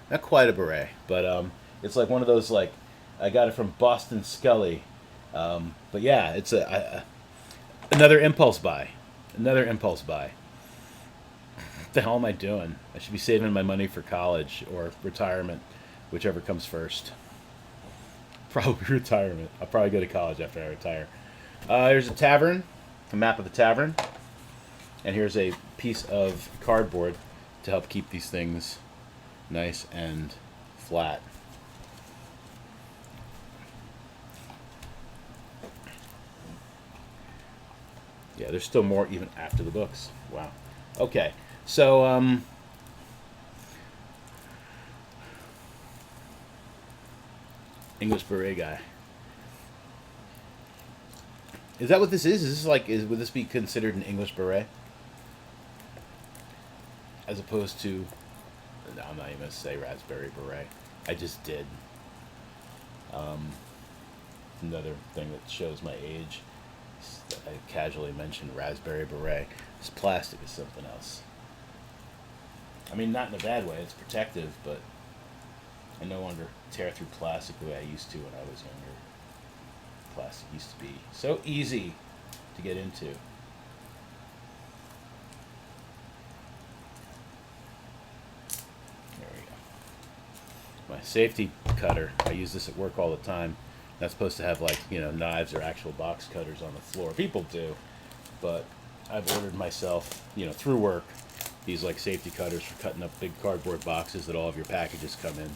but it's like one of those, I got it from Boston Scully, but yeah, it's another impulse buy. What the hell am I doing? I should be saving my money for college or retirement, whichever comes first. Probably retirement. I'll probably go to college after I retire. Here's a tavern, a map of the tavern, and here's a piece of cardboard to help keep these things nice and flat. Yeah, there's still more even after the books. Wow. Okay, so English beret guy. Is that what this is? Is this would this be considered an English beret? As opposed to, no, I'm not even going to say raspberry beret. I just did. Another thing that shows my age. I casually mentioned raspberry beret. This plastic is something else. I mean, not in a bad way. It's protective, but I no longer tear through plastic the way I used to when I was younger. Plastic used to be so easy to get into. There we go. My safety cutter, I use this at work all the time. Not supposed to have knives or actual box cutters on the floor. People do, but I've ordered myself, through work, these safety cutters for cutting up big cardboard boxes that all of your packages come in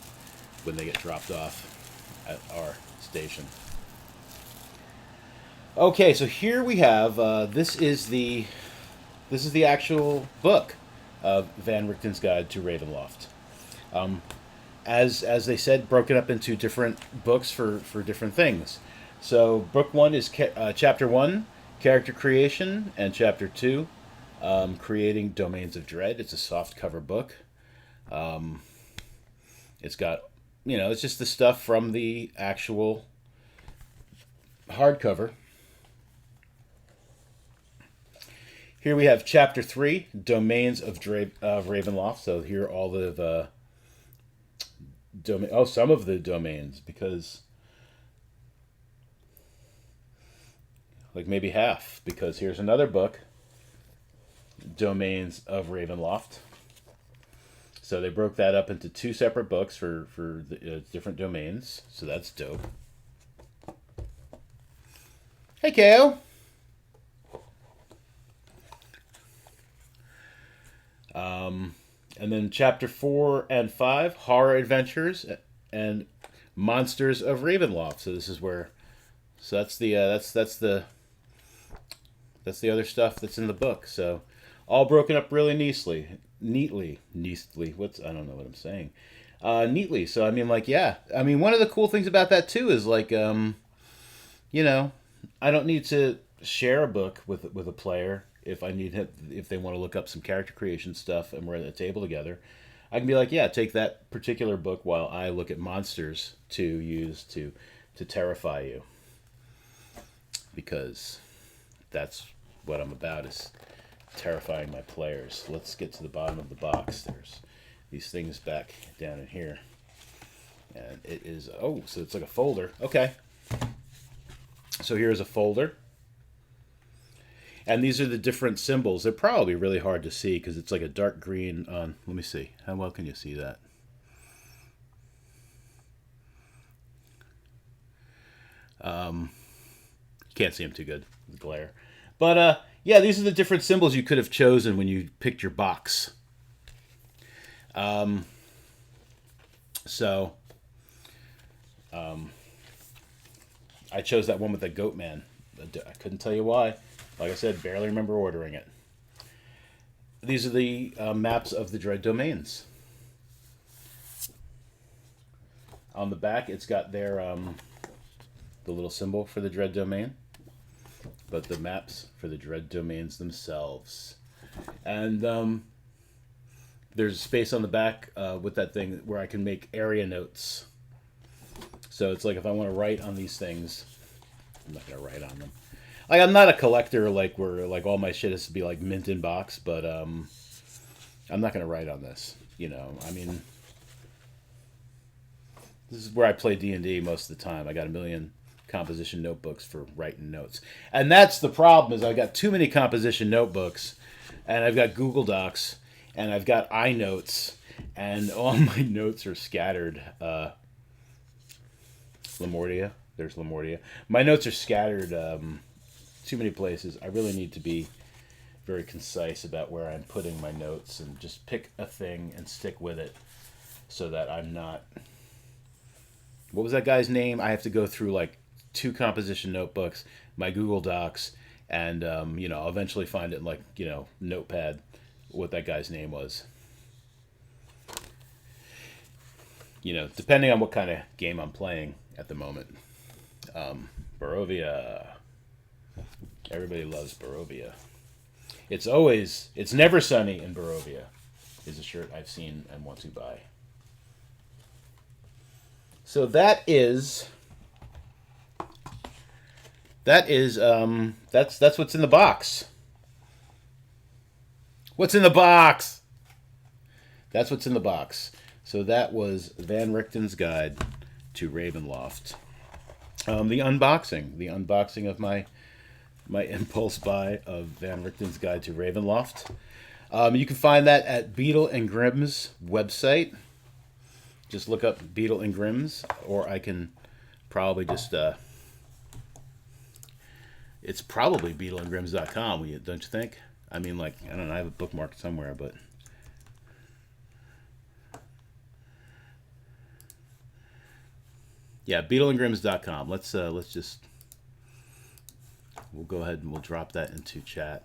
when they get dropped off at our station. Okay, so here we have this is the actual book of Van Richten's Guide to Ravenloft. As they said, broken up into different books for different things. So book 1 is chapter 1, character creation, and chapter 2, creating domains of dread. It's a soft cover book. It's got, it's just the stuff from the actual hardcover. Here we have chapter 3, domains of Ravenloft. So here are all the some of the domains, because maybe half, because here's another book, Domains of Ravenloft. So they broke that up into two separate books for the, different domains. So that's dope. Hey, Kale. And then chapter 4 and 5, horror adventures and monsters of Ravenloft. So this is where, so that's the that's the other stuff that's in the book. So all broken up really neatly. What's, I don't know what I'm saying. Neatly. So I mean, like, yeah. I mean, one of the cool things about that too is like, you know, I don't need to share a book with a player if they want to look up some character creation stuff and we're at the table together. I can be like, yeah, take that particular book while I look at monsters to use to terrify you, because that's what I'm about, is terrifying my players. Let's get to the bottom of the box. There's these things back down in here, and it is, oh, so it's like a folder. Okay, so here's a folder. And these are the different symbols. They're probably really hard to see because it's like a dark green on... Let me see. How well can you see that? Can't see them too good. The glare. But, yeah, these are the different symbols you could have chosen when you picked your box. So, I chose that one with the goat man. I couldn't tell you why. Like I said, barely remember ordering it. These are the maps of the Dread Domains. On the back, it's got their the little symbol for the Dread Domain, but the maps for the Dread Domains themselves. And there's space on the back with that thing where I can make area notes. So it's like if I want to write on these things, I'm not going to write on them. Like, I'm not a collector, like, where, like, all my shit has to be, like, mint in box, but, I'm not going to write on this, you know. I mean, this is where I play D&D most of the time. I got a million composition notebooks for writing notes. And that's the problem, is I've got too many composition notebooks, and I've got Google Docs, and I've got iNotes, and all my notes are scattered. Lamortia. There's Lamortia. My notes are scattered, too many places. I really need to be very concise about where I'm putting my notes and just pick a thing and stick with it so that I'm not... What was that guy's name? I have to go through like 2 composition notebooks, my Google Docs, and, you know, I'll eventually find it in, like, you know, Notepad, what that guy's name was. You know, depending on what kind of game I'm playing at the moment. Barovia. Everybody loves Barovia. It's never sunny in Barovia, is a shirt I've seen and want to buy. So that's what's in the box. What's in the box? That's what's in the box. So that was Van Richten's Guide to Ravenloft. The unboxing of my impulse buy of Van Richten's Guide to Ravenloft. You can find that at Beetle and Grimm's website. Just look up Beetle and Grimm's, or I can probably just... it's probably beetleandgrims.com, don't you think? I mean, like, I don't know, I have it bookmarked somewhere, but... Yeah, beetleandgrims.com. Let's just... We'll go ahead and we'll drop that into chat.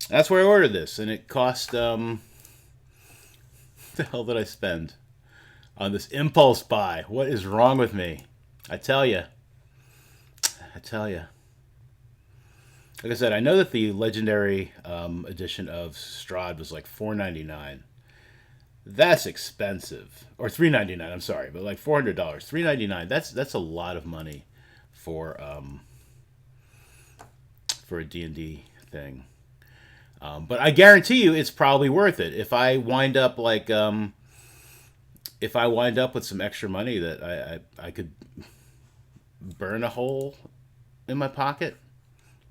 That's where I ordered this, and it cost, what the hell did I spend on this impulse buy? What is wrong with me? I tell you. Like I said, I know that the legendary edition of Strahd was like $4.99. That's expensive, or $3.99. I'm sorry, but like $400, $3.99. That's a lot of money for a D&D thing. But I guarantee you, it's probably worth it. If I wind up like with some extra money that I could burn a hole in my pocket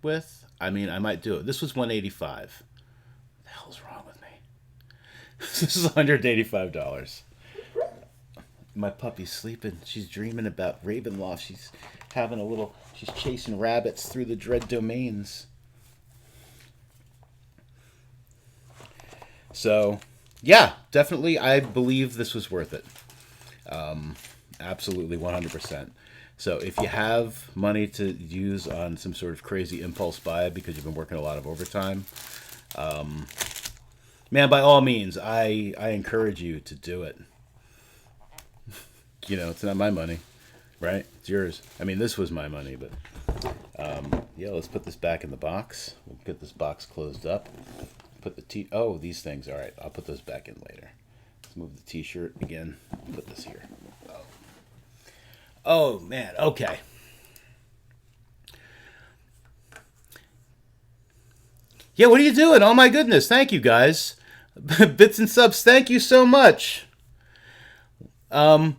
with, I mean, I might do it. This was 185. What the hell's wrong with me? This is $185. My puppy's sleeping. She's dreaming about Ravenloft. She's having a little. She's chasing rabbits through the dread domains. So, yeah, definitely, I believe this was worth it. Absolutely, 100%. So, if you have money to use on some sort of crazy impulse buy because you've been working a lot of overtime, man, by all means, I encourage you to do it. You know, it's not my money, right? It's yours. I mean, this was my money, but yeah, let's put this back in the box. We'll get this box closed up. Put the oh, these things. All right, I'll put those back in later. Let's move the t-shirt again. Put this here. Oh man, okay. Yeah, what are you doing? Oh my goodness, thank you guys. Bits and subs, thank you so much. Um,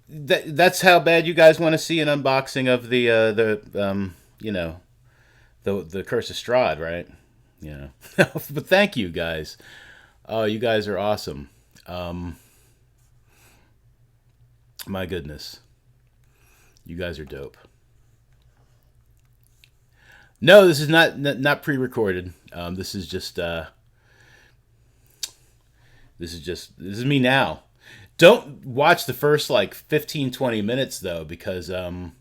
that's how bad you guys want to see an unboxing of the you know, the Curse of Strahd, right? Yeah. But thank you guys. Oh, you guys are awesome. My goodness. You guys are dope. No, this is not pre-recorded. This is me now. Don't watch the first like 15, 20 minutes though, because I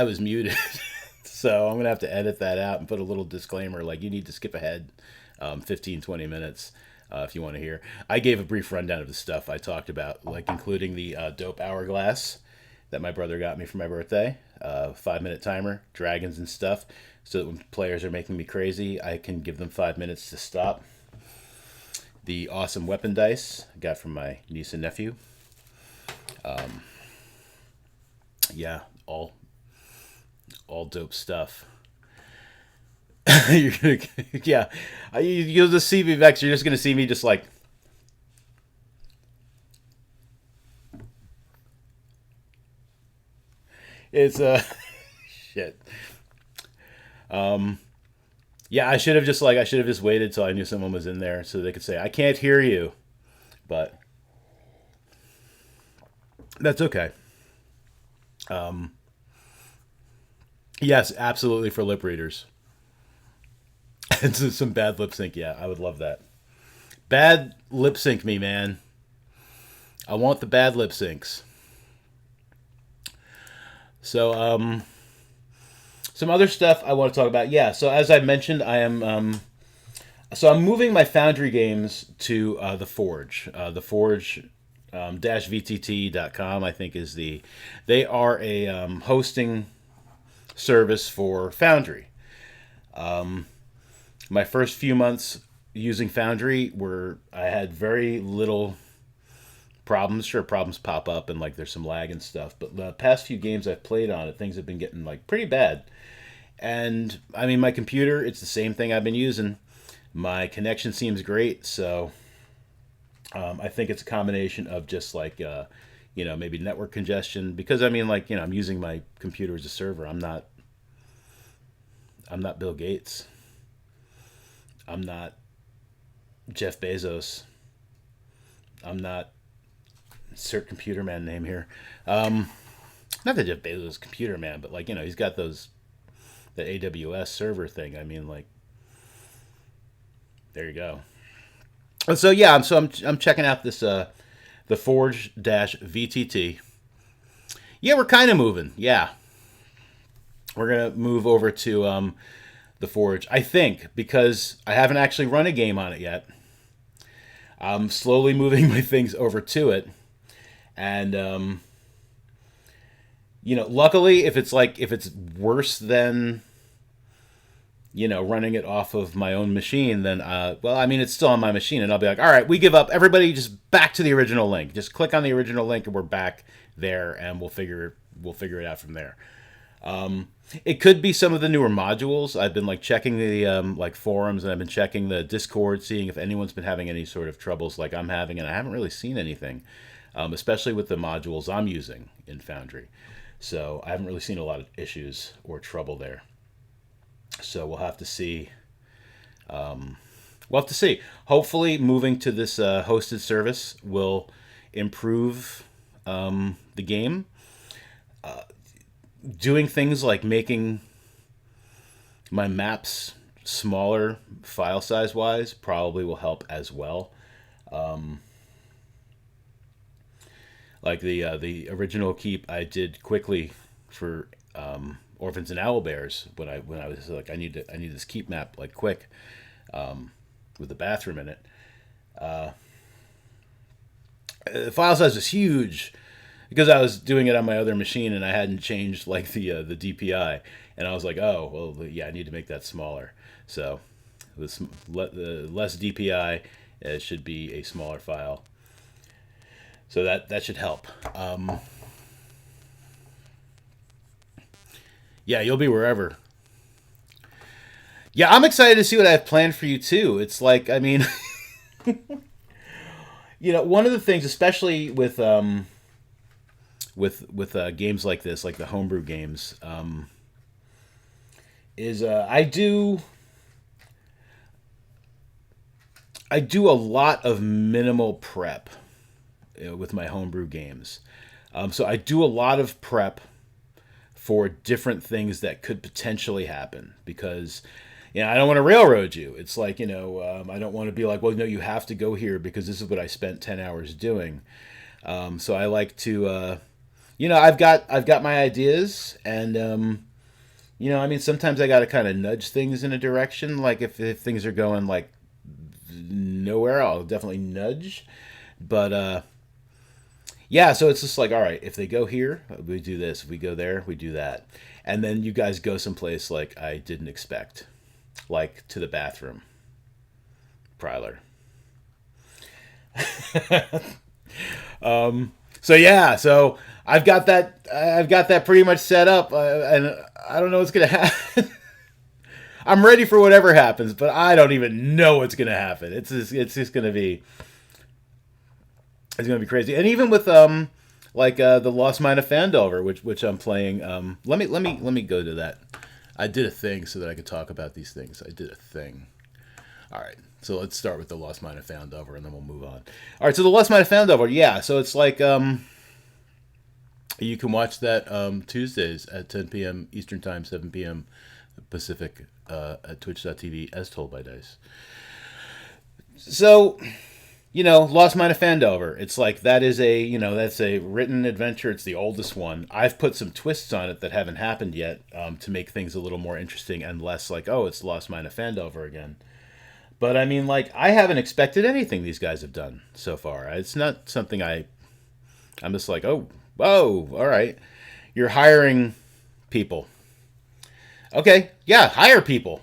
was muted. So I'm going to have to edit that out and put a little disclaimer like you need to skip ahead 15, 20 minutes if you want to hear. I gave a brief rundown of the stuff I talked about, like including the dope hourglass that my brother got me for my birthday, 5-minute timer, dragons and stuff, so that when players are making me crazy, I can give them 5 minutes to stop. The awesome weapon dice I got from my niece and nephew. Yeah, all dope stuff. You're gonna, yeah, you'll just see me, Vex. You're just gonna see me just like. It's shit. Yeah, I should have just waited till I knew someone was in there so they could say I can't hear you, but that's okay. Yes, absolutely for lip readers. And so some bad lip sync. Yeah, I would love that. Bad lip sync me, man. I want the bad lip syncs. So, some other stuff I want to talk about. Yeah, so as I mentioned, I'm moving my Foundry games to the Forge. The Forge VTT.com, I think, is they are a hosting service for Foundry. My first few months using Foundry I had very little problems. Sure, problems pop up and like there's some lag and stuff, but the past few games I've played on it, things have been getting like pretty bad. And I mean, my computer, it's the same thing I've been using. My connection seems great, so I think it's a combination of just like maybe network congestion, because I mean, like, I'm using my computer as a server. I'm not Bill Gates. I'm not Jeff Bezos. I'm not insert computer man name here. Not that Jeff Bezos is computer man, but like, he's got the AWS server thing. I mean, like, there you go. So yeah, I'm checking out this the Forge VTT. Yeah, we're kind of moving. Yeah, we're gonna move over to the Forge, I think, because I haven't actually run a game on it yet. I'm slowly moving my things over to it, and luckily, if it's worse than running it off of my own machine, then well, I mean, it's still on my machine, and I'll be like, all right, we give up. Everybody, just back to the original link. Just click on the original link, and we're back there, and we'll figure it out from there. It could be some of the newer modules. I've been like checking the forums, and I've been checking the Discord, seeing if anyone's been having any sort of troubles like I'm having, and I haven't really seen anything, especially with the modules I'm using in Foundry. So I haven't really seen a lot of issues or trouble there. So we'll have to see. We'll have to see. Hopefully, moving to this hosted service will improve the game. Doing things like making my maps smaller file size wise probably will help as well. Like the original keep I did quickly for orphans and owlbears when I was like I need this keep map like quick with the bathroom in it. The file size was huge because I was doing it on my other machine and I hadn't changed like the DPI, and I was like, oh well, yeah, I need to make that smaller. So with less DPI, it should be a smaller file. So that should help. Yeah, you'll be wherever. Yeah, I'm excited to see what I have planned for you too. It's like, I mean, one of the things, especially with games like this, like the homebrew games, is I do a lot of minimal prep with my homebrew games. So I do a lot of prep for different things that could potentially happen because I don't want to railroad you. It's like, I don't want to be like, well, no, you have to go here because this is what I spent 10 hours doing. So I like to, I've got my ideas, and I mean, sometimes I got to kind of nudge things in a direction. Like if things are going like nowhere, I'll definitely nudge. But yeah, so it's just like, all right, if they go here, we do this. If we go there, we do that. And then you guys go someplace like I didn't expect, like to the bathroom. Pryler. So yeah, so I've got that pretty much set up, and I don't know what's gonna happen. I'm ready for whatever happens, but I don't even know what's gonna happen. It's just gonna be crazy. And even with like the Lost Mine of Fandelver, which I'm playing. Let me go to that. I did a thing so that I could talk about these things. I did a thing. All right. So let's start with the Lost Mine of Fandelver, and then we'll move on. All right. So the Lost Mine of Fandelver, yeah. So it's like you can watch that Tuesdays at 10 p.m. Eastern Time, 7 p.m. Pacific at twitch.tv, as told by Dice. So, Lost Mine of Fandelver. It's like that's a written adventure. It's the oldest one. I've put some twists on it that haven't happened yet to make things a little more interesting and less like, oh, it's Lost Mine of Fandelver again. But I mean, like, I haven't expected anything these guys have done so far. It's not something I'm just like, oh, whoa, all right. You're hiring people. Okay, yeah, hire people.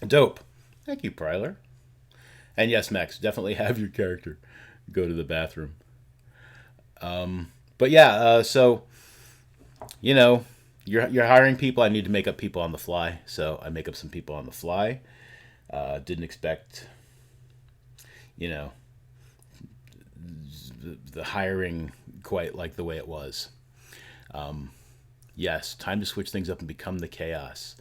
Dope. Thank you, Pryler. And yes, Max, definitely have your character go to the bathroom. But yeah, so you're hiring people. I need to make up people on the fly, so I make up some people on the fly. Didn't expect, the hiring quite like the way it was. Yes, time to switch things up and become the chaos.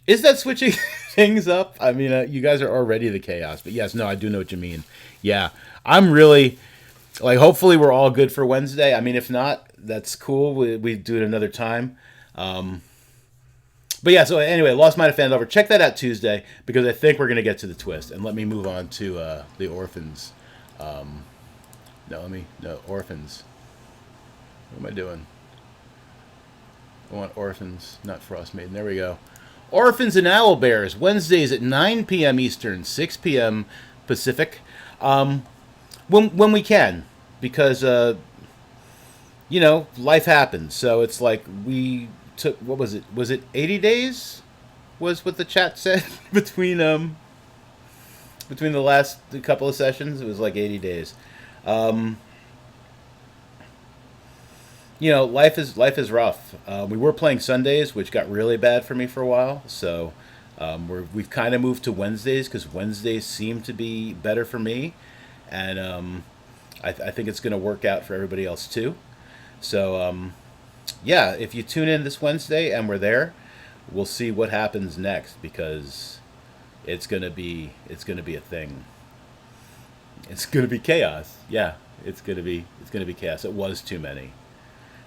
Is that switching things up? I mean, you guys are already the chaos, but yes, no, I do know what you mean. Yeah, I'm really like. Hopefully, we're all good for Wednesday. I mean, if not, that's cool. We do it another time. But yeah, so anyway, Lost Mine of Fandelver. Check that out Tuesday because I think we're gonna get to the twist. And let me move on to the orphans. Orphans. What am I doing? I want orphans, not Frostmaiden. There we go. Orphans and Owlbears, Wednesdays at 9 p.m. Eastern, 6 p.m. Pacific. When we can, because life happens. So it's like we took, what was it? Was it 80 days? Was what the chat said between the last couple of sessions. It was like 80 days. Life is rough. We were playing Sundays, which got really bad for me for a while. So we've kind of moved to Wednesdays because Wednesdays seem to be better for me, and I think it's going to work out for everybody else too. So yeah, if you tune in this Wednesday and we're there, we'll see what happens next because it's gonna be a thing. It's gonna be chaos. Yeah, it's gonna be chaos. It was too many.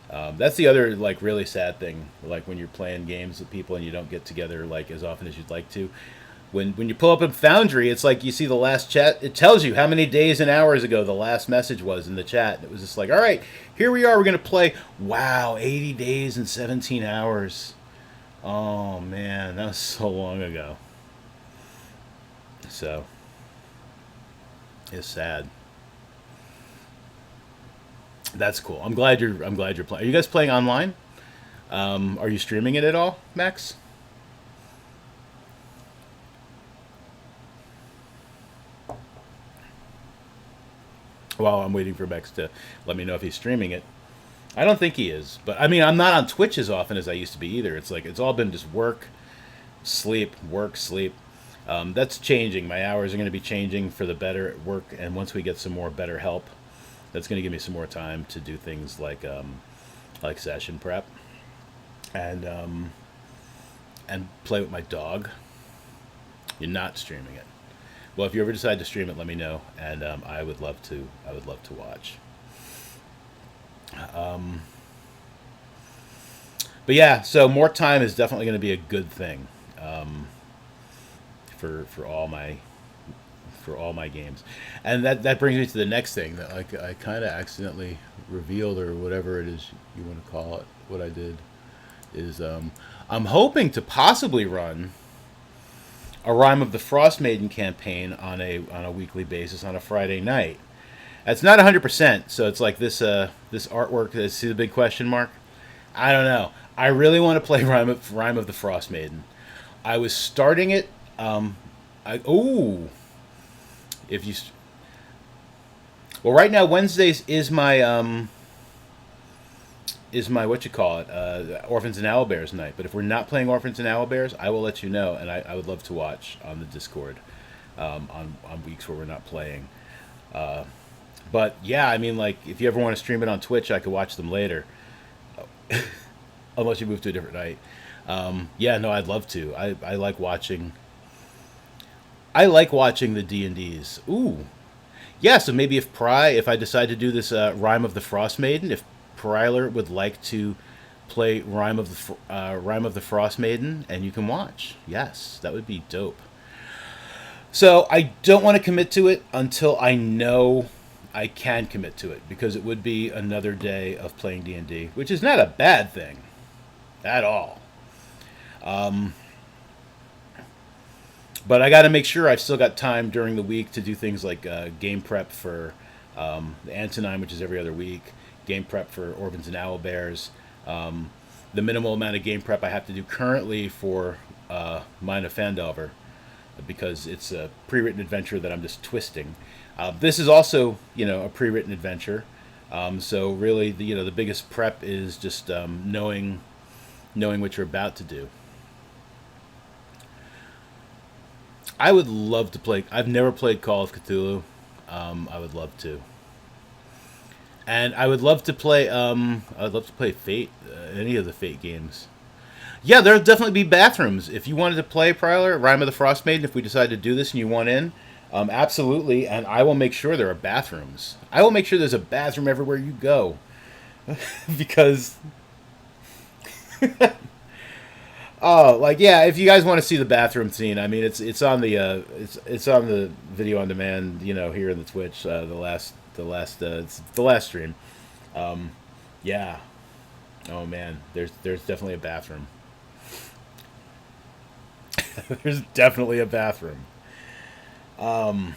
That's the other like really sad thing. Like when you're playing games with people and you don't get together like as often as you'd like to. When you pull up a Foundry, it's like you see the last chat. It tells you how many days and hours ago the last message was in the chat. It was just like, all right, here we are. We're gonna play. Wow, 80 days and 17 hours. Oh man, that was so long ago. So it's sad. That's cool. I'm glad you're playing. Are you guys playing online? Are you streaming it at all, Max? Well, I'm waiting for Max to let me know if he's streaming it. I don't think he is, but I mean, I'm not on Twitch as often as I used to be either. It's like it's all been just work, sleep, work, sleep. That's changing. My hours are going to be changing for the better at work, and once we get some more better help, that's going to give me some more time to do things like session prep and play with my dog. You're not streaming it. Well, if you ever decide to stream it, let me know, and I would love to. I would love to watch. Um, but yeah, so more time is definitely going to be a good thing um, for all my games, and that brings me to the next thing that like I kind of accidentally revealed or whatever it is you want to call it. What I did is I'm hoping to possibly run a Rime of the Frost Maiden campaign on a weekly basis on a Friday night. That's not 100%, so it's like this artwork. See the big question mark? I don't know. I really want to play Rime of the Frost Maiden. I was starting it. I if you well right now Wednesdays is my what you call it Orphans and Owlbears night. But if we're not playing Orphans and Owlbears, I will let you know, and I would love to watch on the Discord on weeks where we're not playing. Uh, but yeah, I mean, like if you ever want to stream it on Twitch, I could watch them later, unless you move to a different night. Yeah, no, I'd love to. I like watching. I like watching the D&Ds. Ooh, yeah. So maybe if I decide to do this Rime of the Frost Maiden, if Pryler would like to play Rime of the Frost Maiden, and you can watch. Yes, that would be dope. So I don't want to commit to it until I know I can commit to it because it would be another day of playing D&D, which is not a bad thing at all. Um, but I got to make sure I've still got time during the week to do things like game prep for the Antonine, which is every other week, game prep for Orphans and Owlbears, um, the minimal amount of game prep I have to do currently for Mine of Fandelver because it's a pre-written adventure that I'm just twisting. This is also, a pre-written adventure. So really, the biggest prep is just knowing what you're about to do. I would love to play. I've never played Call of Cthulhu. I would love to, and I would love to play. I would love to play Fate. Any of the Fate games. Yeah, there'll definitely be bathrooms. If you wanted to play Prowler, Rime of the Frost Maiden, if we decide to do this and you want in, absolutely. And I will make sure there are bathrooms. I will make sure there's a bathroom everywhere you go. Because, oh, like yeah, if you guys want to see the bathroom scene, I mean, it's on the it's on the video on demand, here in the Twitch, it's the last stream. Um, yeah. Oh man, there's definitely a bathroom. There's definitely a bathroom. Um,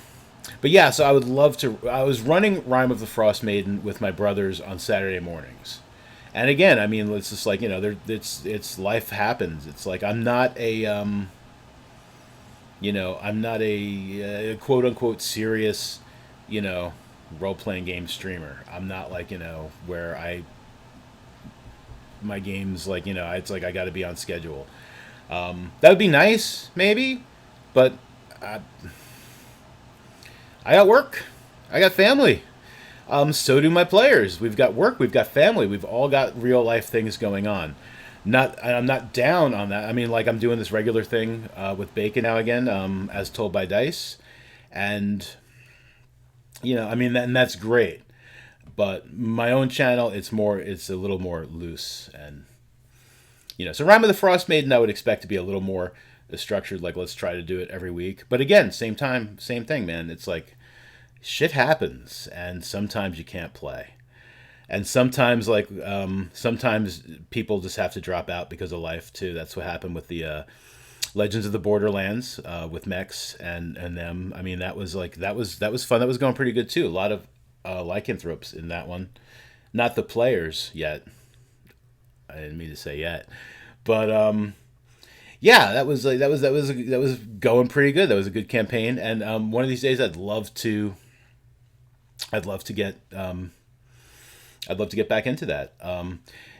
but yeah, so I would love to. I was running Rime of the Frost Maiden with my brothers on Saturday mornings, and again, I mean, it's just like it's life happens. It's like I'm not a quote unquote serious, you know, role playing game streamer. I'm not like where my games like it's like I got to be on schedule. That would be nice, maybe, but I got work. I got family. So do my players. We've got work, we've got family, we've all got real life things going on. I'm not down on that. I mean, like I'm doing this regular thing with bacon now again, as told by Dice, and I mean, and that's great. But my own channel, it's a little more loose, and so Rime of the Frost Maiden, I would expect to be a little more structured. Like, let's try to do it every week. But again, same time, same thing, man. It's like shit happens, and sometimes you can't play, and sometimes sometimes people just have to drop out because of life too. That's what happened with the Legends of the Borderlands with Mex and them. I mean, that was fun. That was going pretty good too. A lot of lycanthropes in that one. Not the players yet. I didn't mean to say yet, but yeah, that was going pretty good. That was a good campaign, and one of these days I'd love to get back into that.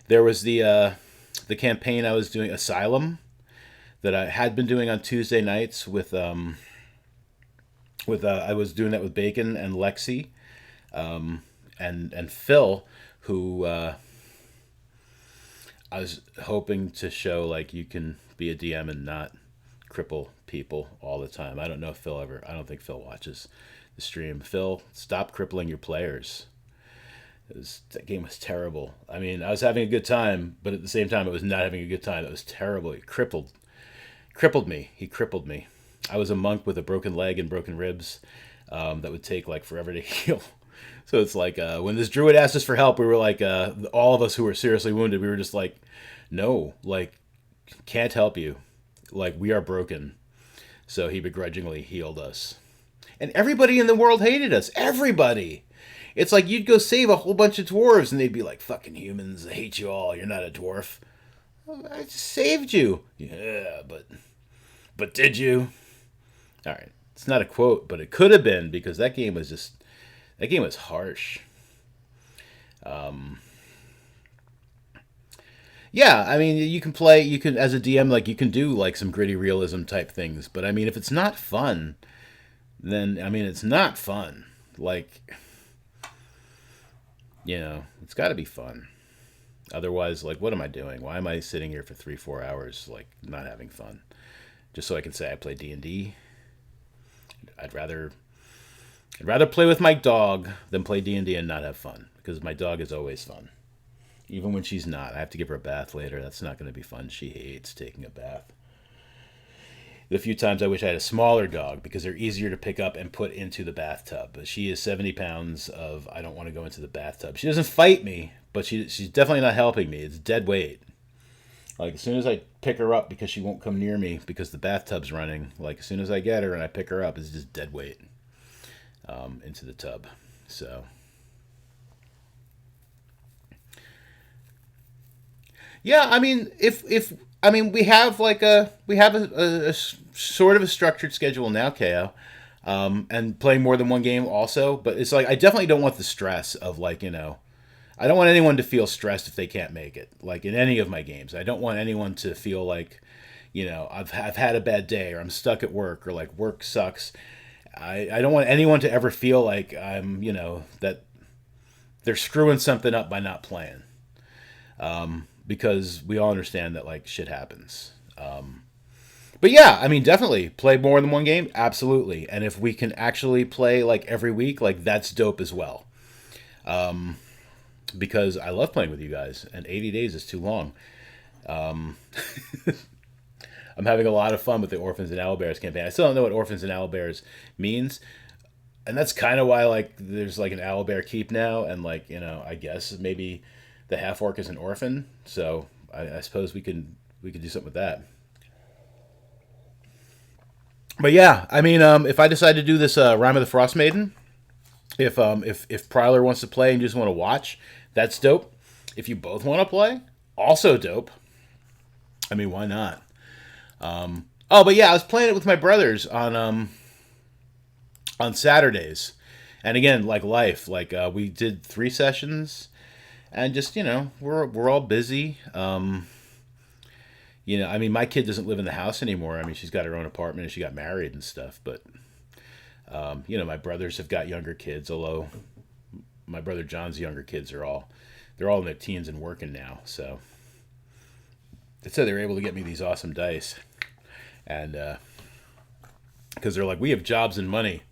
There was the campaign I was doing, Asylum, that I had been doing on Tuesday nights with I was doing that with Bacon and Lexi, and Phil, who I was hoping to show like you can be a DM and not cripple people all the time. I don't know if Phil ever. I don't think Phil watches the stream. Phil, stop crippling your players. That game was terrible. I mean, I was having a good time, but at the same time, it was not having a good time. It was terrible. He crippled me. He crippled me. I was a monk with a broken leg and broken ribs that would take like forever to heal. So it's like when this druid asked us for help, we were like, all of us who were seriously wounded, we were just like, no, like, can't help you. Like, we are broken. So he begrudgingly healed us. And everybody in the world hated us. Everybody. It's like you'd go save a whole bunch of dwarves and they'd be like, fucking humans, I hate you all. You're not a dwarf. I just saved you. Yeah, but did you? All right. It's not a quote, but it could have been because that game was harsh. Yeah, I mean, you can, as a DM, like, you can do, like, some gritty realism type things. But, I mean, if it's not fun, then, I mean, it's not fun. Like, it's got to be fun. Otherwise, like, what am I doing? Why am I sitting here for 3-4 hours, like, not having fun? Just so I can say I play D&D? I'd rather I'd rather play with my dog than play D&D and not have fun, because my dog is always fun. Even when she's not. I have to give her a bath later. That's not going to be fun. She hates taking a bath. The few times I wish I had a smaller dog because they're easier to pick up and put into the bathtub. But she is 70 pounds of I don't want to go into the bathtub. She doesn't fight me, but she's definitely not helping me. It's dead weight. Like, as soon as I pick her up because she won't come near me because the bathtub's running, like, as soon as I get her and I pick her up, it's just dead weight into the tub. So, yeah, I mean, if I mean, we have a sort of a structured schedule now, KO, and playing more than one game also. But it's like I definitely don't want the stress of, like, I don't want anyone to feel stressed if they can't make it. Like, in any of my games, I don't want anyone to feel like, I've had a bad day, or I'm stuck at work, or like work sucks. I don't want anyone to ever feel like that they're screwing something up by not playing. Because we all understand that, like, shit happens. But yeah, I mean, definitely play more than one game, absolutely. And if we can actually play like every week, like, that's dope as well. Because I love playing with you guys, and 80 days is too long. I'm having a lot of fun with the Orphans and Owlbears campaign. I still don't know what Orphans and Owlbears means, and that's kind of why, like, there's like an Owlbear keep now, and, like, I guess maybe the half orc is an orphan. So I suppose we could do something with that. But yeah, I mean, if I decide to do this Rime of the Frost Maiden, if Prowler wants to play and you just want to watch, that's dope. If you both want to play, also dope. I mean, why not? Oh, but yeah, I was playing it with my brothers on Saturdays, and again, like life, like we did 3 sessions, and just we're all busy. I mean, my kid doesn't live in the house anymore. I mean, she's got her own apartment and she got married and stuff. But my brothers have got younger kids, although my brother John's younger kids are all they're all in their teens and working now. So they said they were able to get me these awesome dice, and because they're like, we have jobs and money.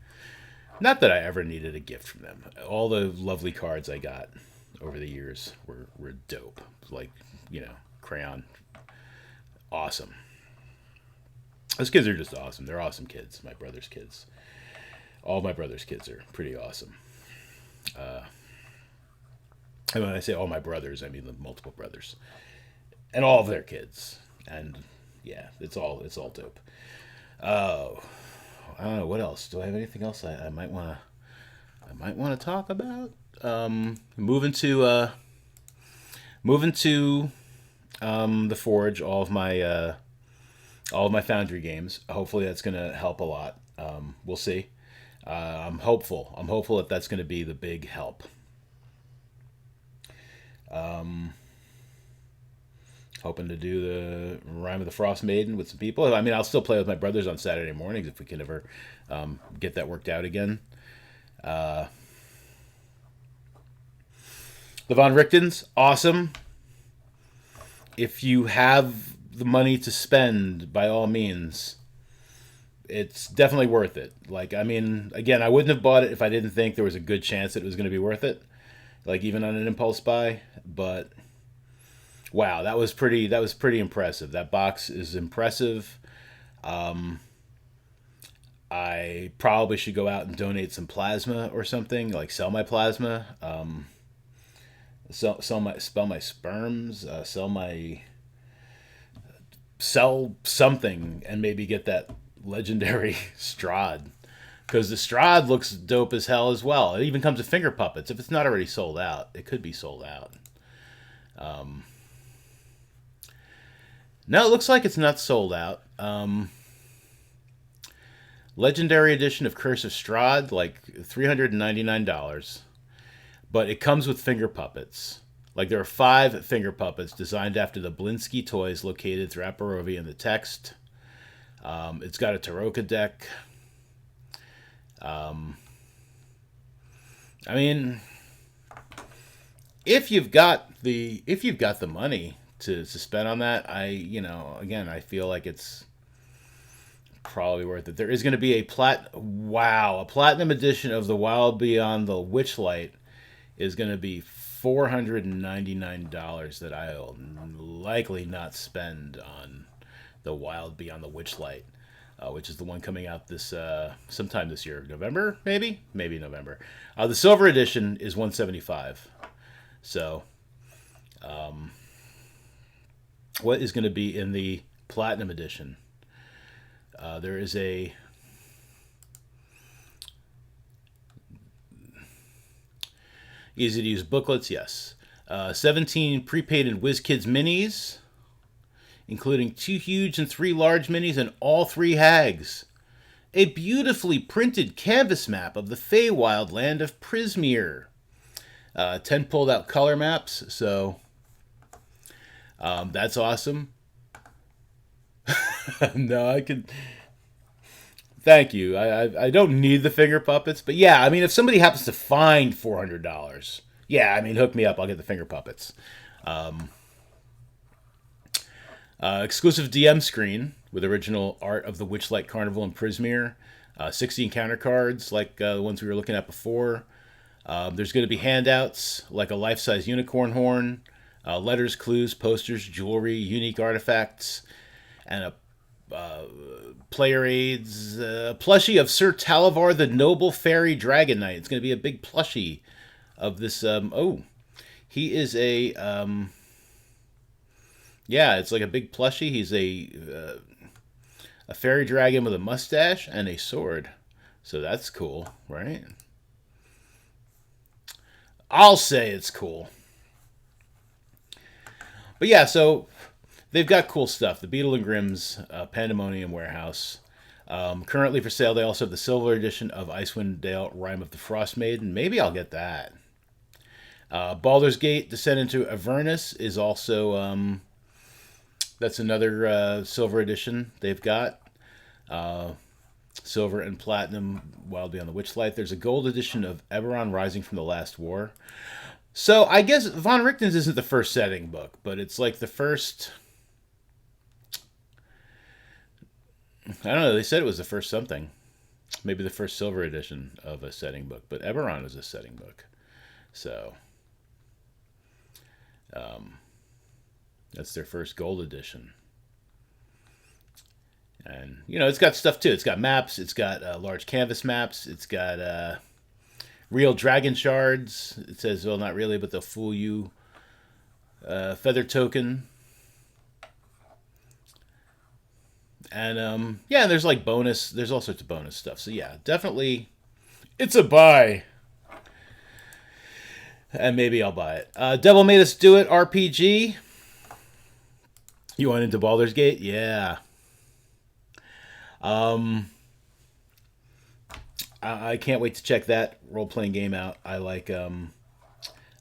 Not that I ever needed a gift from them. All the lovely cards I got over the years were dope. Like, crayon, awesome. Those kids are just awesome. They're awesome kids. My brother's kids. All my brother's kids are pretty awesome. And when I say all my brothers, I mean the multiple brothers and all of their kids. And yeah, it's all dope. Oh, I don't know what else. Do I have anything else I might want to talk about? Moving to the Forge. All of my Foundry games. Hopefully, that's going to help a lot. We'll see. I'm hopeful. I'm hopeful that that's going to be the big help. Hoping to do the Rime of the Frost Maiden with some people. I mean, I'll still play with my brothers on Saturday mornings if we can ever get that worked out again. The Von Richtens, awesome. If you have the money to spend, by all means, it's definitely worth it. Like, I mean, again, I wouldn't have bought it if I didn't think there was a good chance that it was going to be worth it. Like, even on an impulse buy. But wow, that was pretty impressive. That box is impressive. I probably should go out and donate some plasma or something, like sell my plasma, sell my sperms, sell something, and maybe get that legendary Strahd, because the Strahd looks dope as hell as well. It even comes with finger puppets. If it's not already sold out, it could be sold out. No, it looks like it's not sold out. Legendary edition of Curse of Strahd, like $399. But it comes with finger puppets. Like, there are 5 finger puppets designed after the Blinsky toys located throughout Barovia in the text. It's got a Taroka deck. I mean, if you've got the money to spend on that, I feel like it's probably worth it. There is going to be a platinum edition of the Wild Beyond the Witchlight is going to be $499 that I'll likely not spend on the Wild Beyond the Witchlight, which is the one coming out this sometime this year, November, maybe November. The silver edition is $175. So, what is going to be in the platinum edition? There is a easy to use booklets, yes. 17 pre-painted WizKids minis, including 2 huge and 3 large minis and all 3 hags. A beautifully printed canvas map of the Feywild land of Prismeer. 10 pulled out color maps, so that's awesome. No, I can. Thank you. I don't need the finger puppets, but yeah, I mean, if somebody happens to find $400, yeah, I mean, hook me up. I'll get the finger puppets. Exclusive DM screen with original art of the Witchlight Carnival in Prismeer. 60 encounter cards like the ones we were looking at before. There's going to be handouts like a life-size unicorn horn, letters, clues, posters, jewelry, unique artifacts, and a player aids plushie of Sir Talavar the Noble Fairy Dragon Knight. It's going to be a big plushie of this. He is a yeah, it's like a big plushie. He's a fairy dragon with a mustache and a sword. So that's cool, right? I'll say it's cool. But yeah, so they've got cool stuff. The Beetle and Grimm's Pandemonium Warehouse. Currently for sale, they also have the silver edition of Icewind Dale Rime of the Frost Maiden. Maybe I'll get that. Baldur's Gate Descent into Avernus is also... that's another silver edition they've got. silver and platinum, Wild Beyond the Witchlight. There's a gold edition of Eberron Rising from the Last War. So I guess Von Richten's isn't the first setting book, but it's like the first. I don't know. They said it was the first something. Maybe the first silver edition of a setting book, but Eberron is a setting book. So that's their first gold edition. And, it's got stuff too. It's got maps. It's got large canvas maps. It's got real dragon shards. It says, well, not really, but they'll fool you. Feather token. And, yeah, there's like bonus. There's all sorts of bonus stuff. So, yeah, definitely it's a buy. And maybe I'll buy it. Devil Made Us Do It RPG. You went into Baldur's Gate? Yeah. I can't wait to check that role-playing game out. I like the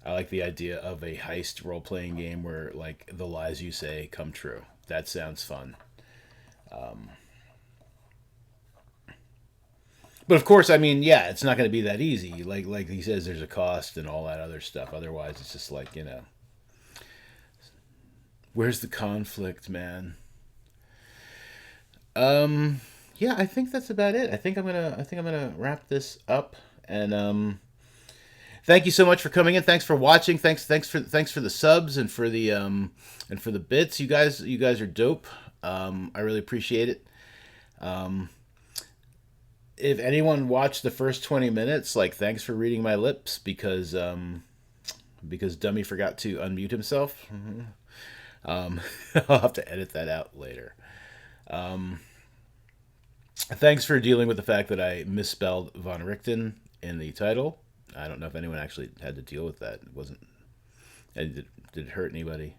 idea of a heist role-playing game where like the lies you say come true. That sounds fun. But of course, I mean, yeah, it's not going to be that easy. Like he says, there's a cost and all that other stuff. Otherwise, it's just like, where's the conflict, man? Yeah, I think that's about it. I think I'm gonna wrap this up. And thank you so much for coming in. Thanks for watching. Thanks for the subs and for the bits. You guys are dope. I really appreciate it. If anyone watched the first 20 minutes, like, thanks for reading my lips because Dummy forgot to unmute himself. I'll have to edit that out later. Thanks for dealing with the fact that I misspelled Von Richten in the title. I don't know if anyone actually had to deal with that. It wasn't. Did it hurt anybody?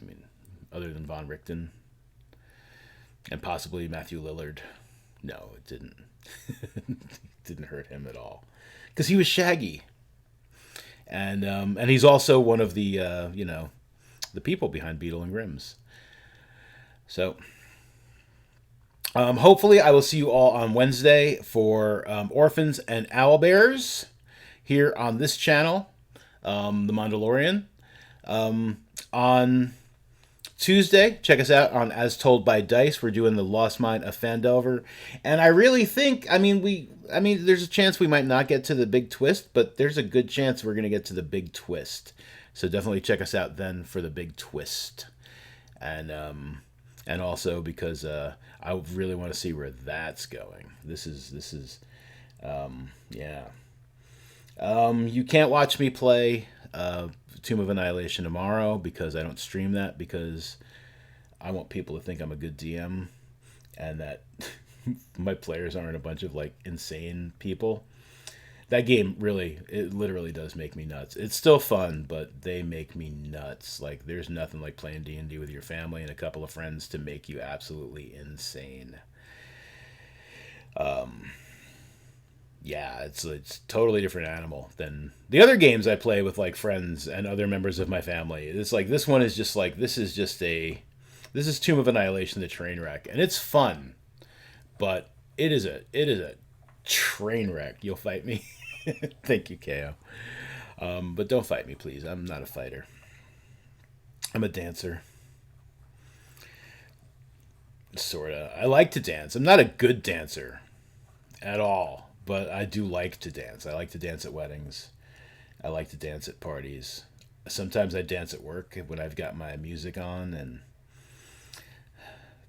I mean, other than Von Richten and possibly Matthew Lillard. No, it didn't. It didn't hurt him at all because he was Shaggy, and he's also one of the the people behind Beetle and Grimm's. So. Hopefully, I will see you all on Wednesday for Orphans and Owlbears here on this channel, The Mandalorian. On Tuesday, check us out on As Told by Dice. We're doing The Lost Mine of Phandelver. And I really think, there's a chance we might not get to the big twist, but there's a good chance we're going to get to the big twist. So definitely check us out then for the big twist. And also because I really want to see where that's going. This is yeah. You can't watch me play Tomb of Annihilation tomorrow because I don't stream that because I want people to think I'm a good DM and that my players aren't a bunch of like insane people. That game it literally does make me nuts. It's still fun, but they make me nuts. Like, there's nothing like playing D&D with your family and a couple of friends to make you absolutely insane. Yeah, it's totally different animal than the other games I play with like friends and other members of my family. It's like this one is just like this is Tomb of Annihilation, the train wreck, and it's fun, but it is a train wreck. You'll fight me. Thank you, KO. But don't fight me, please. I'm not a fighter. I'm a dancer. Sorta. I like to dance. I'm not a good dancer at all, but I do like to dance. I like to dance at weddings. I like to dance at parties. Sometimes I dance at work when I've got my music on and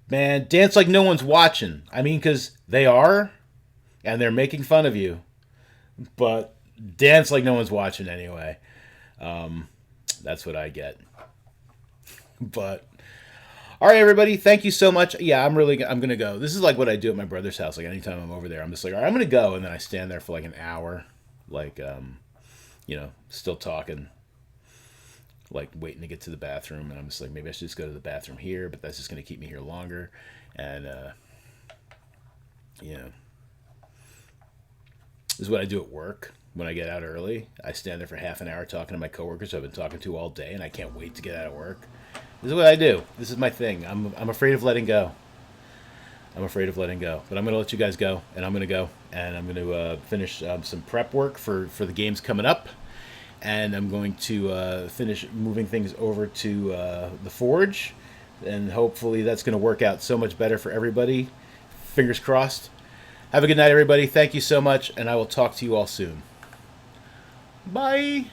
man, dance like no one's watching. I mean, because they are, and they're making fun of you. But dance like no one's watching anyway. That's what I get. But all right, everybody, thank you so much. Yeah, I'm gonna go. This is like what I do at my brother's house. Like anytime I'm over there, I'm just like, all right, I'm gonna go, and then I stand there for like an hour, like still talking, like waiting to get to the bathroom, and I'm just like, maybe I should just go to the bathroom here, but that's just gonna keep me here longer, and This is what I do at work when I get out early. I stand there for half an hour talking to my coworkers who I've been talking to all day, and I can't wait to get out of work. This is what I do. This is my thing. I'm afraid of letting go. I'm afraid of letting go. But I'm going to let you guys go, and I'm going to go, and I'm going to finish some prep work for the games coming up, and I'm going to finish moving things over to the Forge, and hopefully that's going to work out so much better for everybody. Fingers crossed. Have a good night, everybody. Thank you so much, and I will talk to you all soon. Bye.